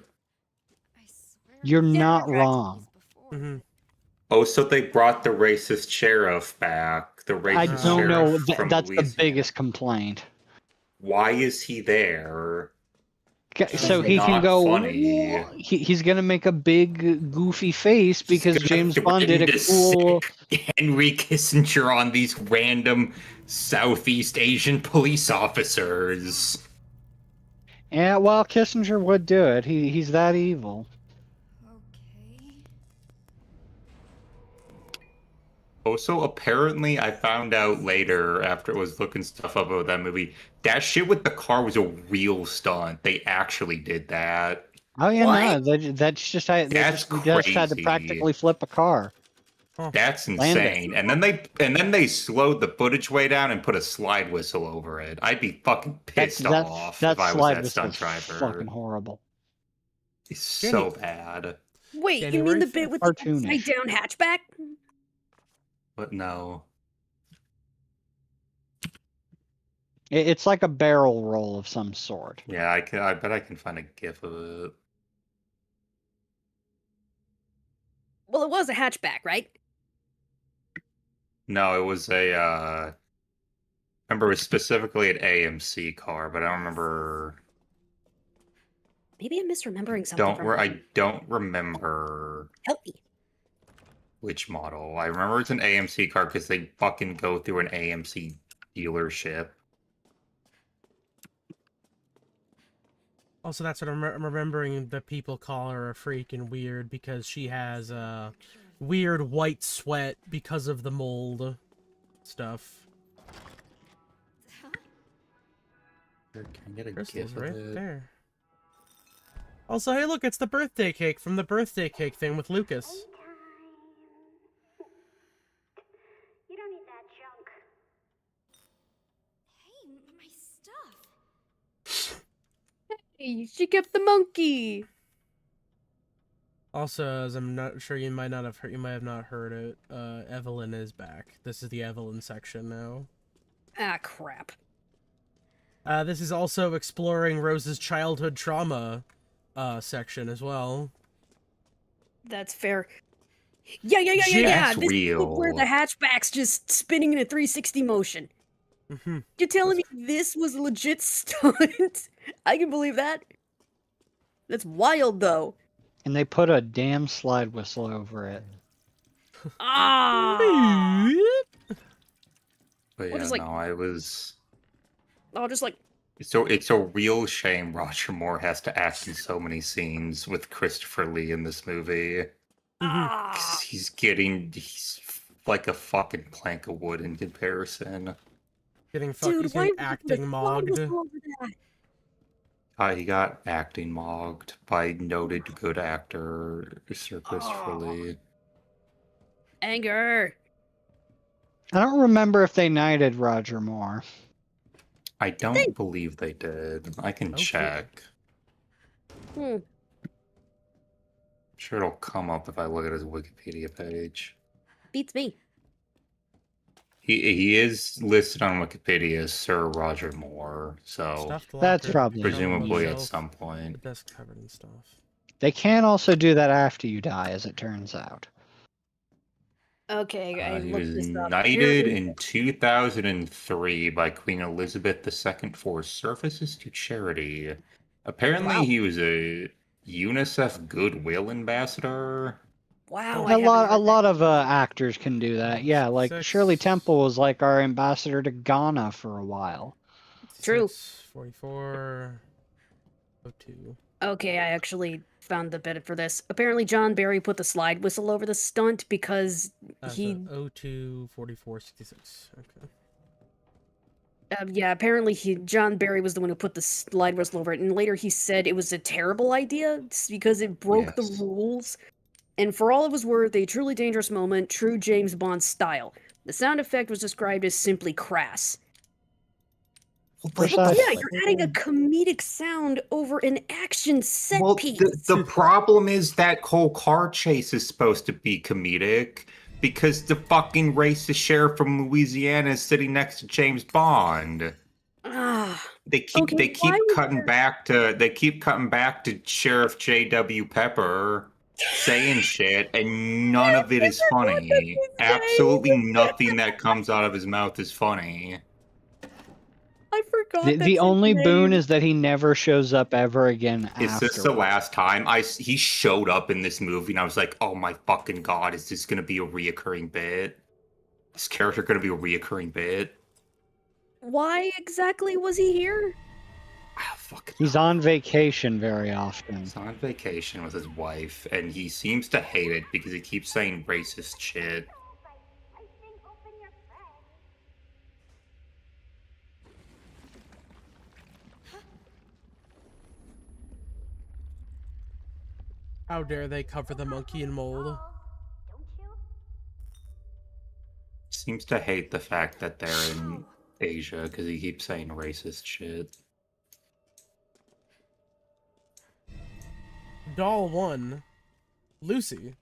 swear You're I've not seen wrong. these before. Mhm. Oh, so they brought the racist sheriff back. The racist I don't know. sheriff from That's the Louisiana. biggest complaint. Why is he there? So He's he can not go. funny. He's gonna make a big goofy face because He's gonna James Bond did a threaten to cool. sick Henry Kissinger on these random Southeast Asian police officers. Yeah, well, Kissinger would do it. He's that evil. Okay. Also, apparently, I found out later after I was looking stuff up about that movie, that shit with the car was a real stunt. They actually did that. Oh yeah, What? no, that's just how. That's He just had to crazy. practically flip a car. That's Land it. insane. And then they slowed the footage way down and put a slide whistle over it. I'd be fucking pissed off That if I was slide that was stunt fucking driver. horrible. It's so bad. Wait, you January mean the bit with the cartoonish. upside down hatchback? But no. It's like a barrel roll of some sort. Yeah, I bet I can find a gif of it. Well, it was a hatchback, right? No, it was a remember it was specifically an AMC car, but I don't remember Maybe I'm misremembering something. I don't remember Help me. which model. I remember it's an AMC car because they fucking go through an AMC dealership. Also, that's what I'm remembering. The people call her a freaking weird because she has weird white sweat because of the mold stuff. Huh? Can I get a Crystal's gif of right it? there. Also, hey, look, it's the birthday cake from the birthday cake thing with Lucas. You don't need that junk. Hey, my stuff. Hey, she kept the monkey. Also, as I'm not sure you might have not heard it, Evelyn is back. This is the Evelyn section now. Ah, crap. This is also exploring Rose's childhood trauma section as well. That's fair. Yeah. That's This is where real. the hatchback's just spinning in a 360 motion. Mhm. You're telling me this was a legit stunt? I can believe that. That's wild, though. And they put a damn slide whistle over it. Ah! But What yeah, is, like- no, I was. Oh, just like, So it's a real shame Roger Moore has to act in so many scenes with Christopher Lee in this movie. ah! 'Cause he's like a fucking plank of wood in comparison. Getting fucking Dude, why would you put a acting slide mogged. whistle over that? He got acting mogged by noted good actor Sir Christopher Lee. Anger. I don't remember if they knighted Roger Moore. I don't believe they did. I can Okay. check. Hmm. Sure, it'll come up if I look at his Wikipedia page. Beats me. He is listed on Wikipedia as Sir Roger Moore, so Stuffed That's locker, probably- presumably at shelf, some point. The desk covered in stuff. They can also do that after you die, as it turns out. Okay, I He looked was this up. knighted in 2003 by Queen Elizabeth II for services to charity. Apparently, Wow. he was a UNICEF Goodwill Ambassador. Wow, A lot of actors can do that. Yeah, like Six. Shirley Temple was like our ambassador to Ghana for a while. True. 44. 02. Okay, I actually found the bit for this. Apparently, John Barry put the slide whistle over the stunt because he. 02, 44, 66. Okay. Yeah, apparently John Barry was the one who put the slide whistle over it, and later he said it was a terrible idea because it broke the Yes. rules. And for all it was worth, a truly dangerous moment, true James Bond style. The sound effect was described as simply crass. Precisely. Yeah, you're adding a comedic sound over an action set Well, piece. the problem is that whole car chase is supposed to be comedic because the fucking racist sheriff from Louisiana is sitting next to James Bond. Ah, They keep Okay, they keep why was cutting there- back to Sheriff J.W. Pepper saying shit, and none of it is funny. Absolutely nothing that comes out of his mouth is funny. I forgot. The that's his only boon name. is that he never shows up ever again Is this the afterwards. last time he showed up in this movie? And I was like, oh my fucking god, is this gonna be a reoccurring bit? This character gonna be a reoccurring bit? Why exactly was he here? Ah, fucking He's on vacation very often. He's on vacation with his wife, and he seems to hate it because he keeps saying racist shit. How dare they cover the monkey in mold? Seems to hate the fact that they're in Asia because he keeps saying racist shit. Doll 1. Lucy.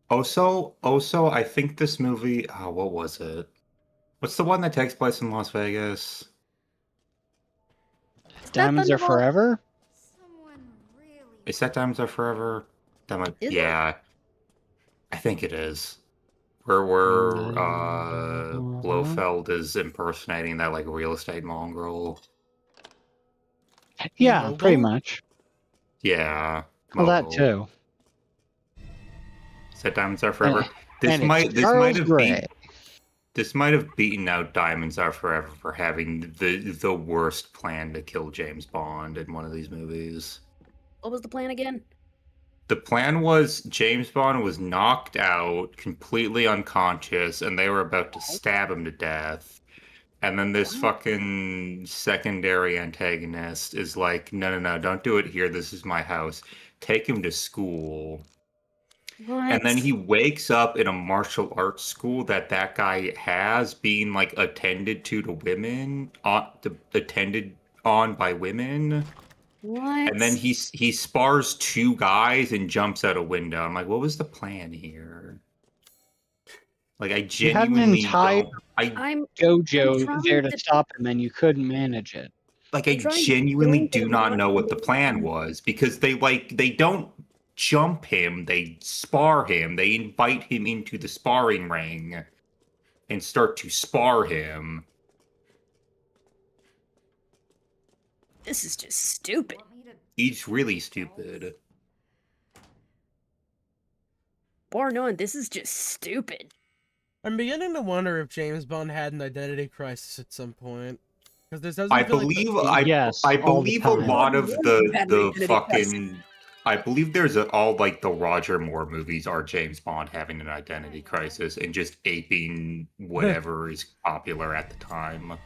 Also, I think this movie. Oh, what was it? What's the one that takes place in Las Vegas? Diamonds Are Thunderball? Forever? Someone really Is that Diamonds Are Forever? That might. Is it? Yeah, I think it is. Where Blofeld is impersonating that like real estate mongrel. Yeah, Mogul? pretty much. Yeah. Well, that mogul. too. Is that Diamonds Are Forever? And it's Charles Gray. This might have beaten out Diamonds Are Forever for having the worst plan to kill James Bond in one of these movies. What was the plan again? The plan was James Bond was knocked out, completely unconscious, and they were about to stab him to death. And then this fucking secondary antagonist is like, no, don't do it here. This is my house. Take him to school. What? And then he wakes up in a martial arts school that guy has, being like attended to women, attended on by women. What? And then he spars two guys and jumps out a window. I'm like, what was the plan here? Like, I You had an genuinely entire don't. I'm Jojo trying there to to- stop him, and you couldn't manage it. Like, I I'm trying to genuinely think do of not what know what the was plan done. was, because they don't jump him, they spar him, they invite him into the sparring ring and start to spar him. This is just stupid. want me to He's really stupid. Bar none, this is just stupid. I'm beginning to wonder if James Bond had an identity crisis at some point. Because this doesn't I feel like the believe theme- Yes, I all the believe a time. lot of Yeah, the had the identity fucking I believe there's all like the Roger Moore movies are James Bond having an identity crisis and just aping whatever is popular at the time.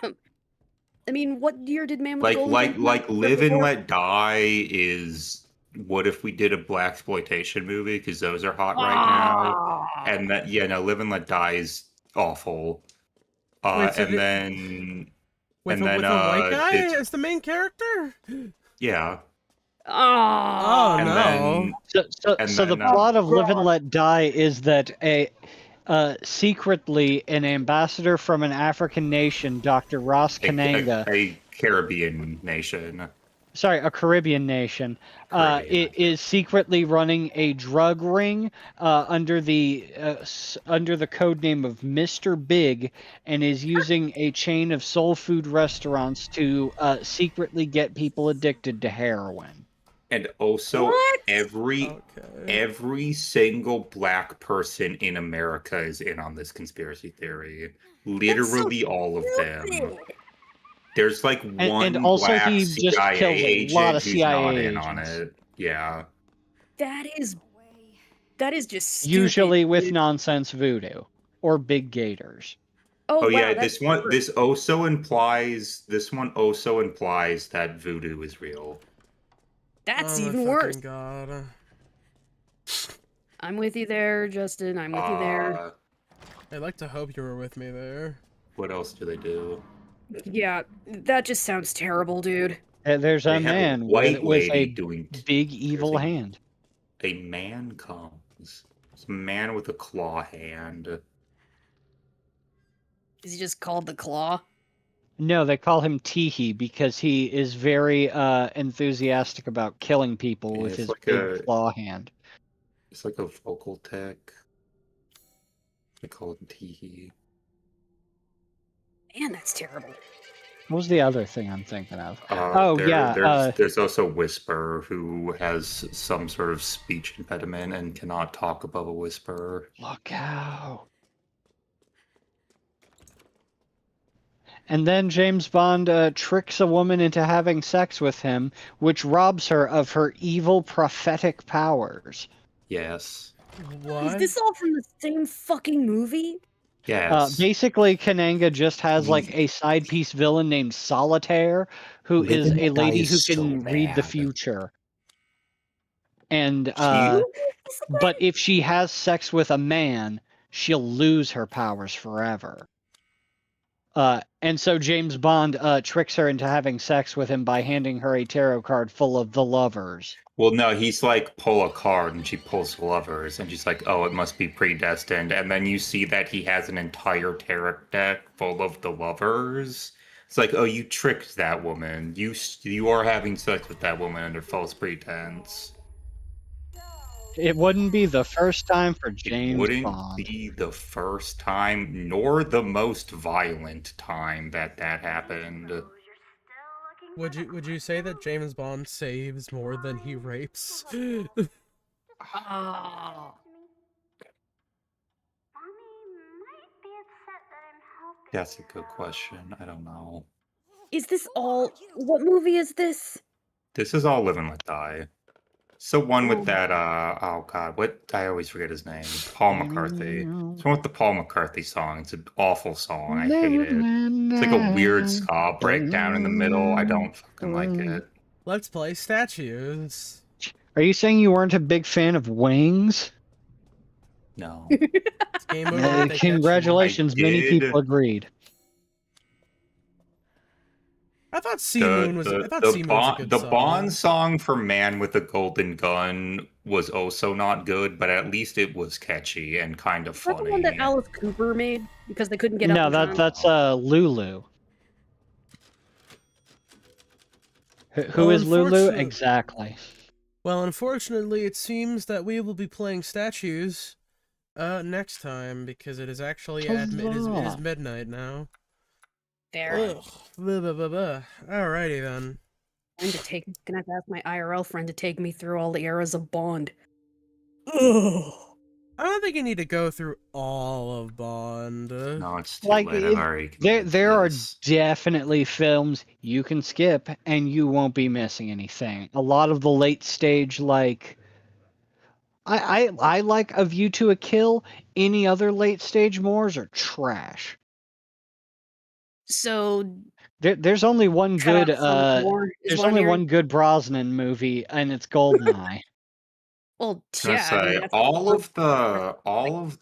I mean, what year did Man with Like Golden Age come out? Live and Let Die is what if we did a blaxploitation movie, because those are hot right now. And that Live and Let Die is awful. Wait, so and did- then with, and a, then, with a white guy it's- as the main character? yeah. Oh, And no. then So the then, plot of Live and Let Die is that secretly an ambassador from an African nation, Dr. Ross Kananga, a Caribbean nation. sorry, a Caribbean nation, Caribbean. is secretly running a drug ring under the code name of Mr. Big, and is using a chain of soul food restaurants to secretly get people addicted to heroin. And also What? Okay. every single black person in America is in on this conspiracy theory. Literally all of them. stupid. There's like one and also black he just CIA killed a agent lot of who's CIA not in on agents. it. Yeah. That is away. just stupid, Usually with dude. nonsense voodoo. or big gators. Oh, Oh wow, yeah, that's this one true. this one also implies that voodoo is real. That's Oh my even worse. fucking God. I'm with you there, Justin. I'm with you there. I'd like to hope you were with me there. What else do they do? Yeah, that just sounds terrible, dude. There's They a have a man white with lady a doing big evil there's a- hand. A man comes. It's a man with a claw hand. Is he just called the Claw? No, they call him Teehee because he is very enthusiastic about killing people with It's his like big a- claw hand. It's like a vocal tech. They call him Teehee. Man, that's terrible. What was the other thing I'm thinking of? Oh, yeah, There's also Whisper, who has some sort of speech impediment and cannot talk above a whisper. Look out. And then James Bond tricks a woman into having sex with him, which robs her of her evil prophetic powers. Yes. What? Is this all from the same fucking movie? Yes. Basically, Kananga just has like a side piece villain named Solitaire, who is Living a lady dice who so can read the bad. future. And She- but if she has sex with a man, she'll lose her powers forever. And so James Bond tricks her into having sex with him by handing her a tarot card full of the lovers. Well, no, he's like, pull a card, and she pulls the lovers, and she's like, oh, it must be predestined. And then you see that he has an entire tarot deck full of the lovers. It's like, oh, you tricked that woman. You are having sex with that woman under false pretense. It wouldn't be the first time for It James wouldn't Bond. be the first time, nor the most violent time that happened. Would you say that James Bond saves more than he rapes? Oh. That's a good question. I don't know. Is this all? What movie is this? This is all Live and Let Die. So one Oh. with that, oh god, what? I always forget his name. Paul McCarthy. It's one with the Paul McCarthy song. It's an awful song. I hate it. It's like a weird ska breakdown in the middle. I don't fucking like it. Let's play statues. Are you saying you weren't a big fan of Wings? No. It's game over. if they catch you. Congratulations, many did. people agreed. I thought Sea Moon was. I thought Sea Moon was a good The song. Bond song for Man with a Golden Gun was also not good, but at least it was catchy and kind of Is that the funny. one that Alice Cooper made because they couldn't get No, Elton John? that's Lulu. Who Well, is Lulu? unfortunately- Exactly. Well, unfortunately, it seems that we will be playing statues next time because it is actually it is Huzzah. midnight now. There. Ugh. Blah, blah, blah, blah. Alrighty then. Gonna have to ask my IRL friend to take me through all the eras of Bond. I don't think you need to go through all of Bond. No, it's too Like, late. I've already There are this. definitely films you can skip and you won't be missing anything. A lot of the late stage, like I like A View to a Kill. Any other late stage Moors are trash. So There's only one shout good out Sonic War is there's what I'm only hearing. one good Brosnan movie, and it's Goldeneye. Well, I was gonna yeah. I say, mean, that's all of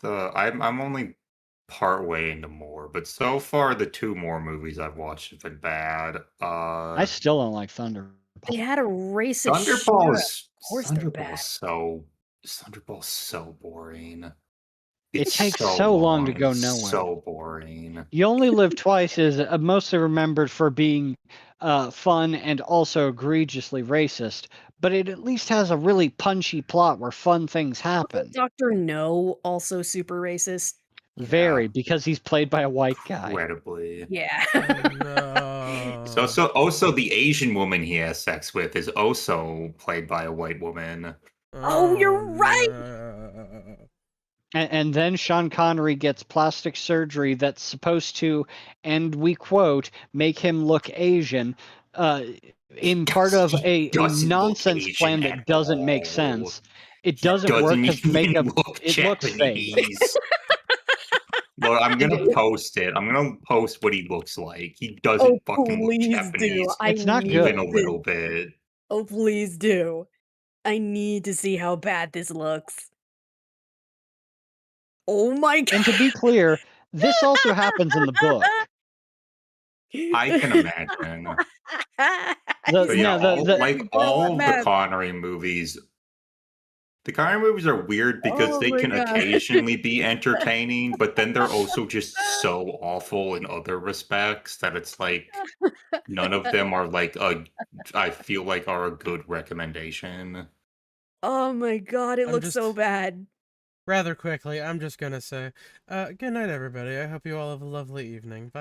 the I'm only part way into more, but so far the two more movies I've watched have been bad. I still don't like Thunderball. They had a racist Thunderball sheriff. is Of course they're Thunderball's bad. Thunderball's so boring. It It's takes so long to go it's nowhere. So boring. You Only Live Twice is mostly remembered for being fun and also egregiously racist, but it at least has a really punchy plot where fun things happen. Dr. No, also super racist. Very, because he's played by a white guy. Incredibly. Yeah. No. So also the Asian woman he has sex with is also played by a white woman. Oh, you're right! no. And then Sean Connery gets plastic surgery that's supposed to, and we quote, make him look Asian, in part of a doesn't look nonsense Asian plan that at doesn't make all. sense. It doesn't work because even makeup look it looks fake. Japanese. Well, I'm gonna post it. I'm gonna post what he looks like. He doesn't fucking look please do. Japanese It's not even good. a little bit. Oh, please do. I need to see how bad this looks. Oh my god. And to be clear, this also happens in the book. I can imagine. The- But yeah, no, the- all the Connery movies. The Connery movies are weird because Oh they my can God. occasionally be entertaining, but then they're also just so awful in other respects that it's like none of them are like I feel like are a good recommendation. Oh my god, it I'm looks so just- bad. Rather quickly, I'm just gonna say, good night, everybody. I hope you all have a lovely evening. Bye.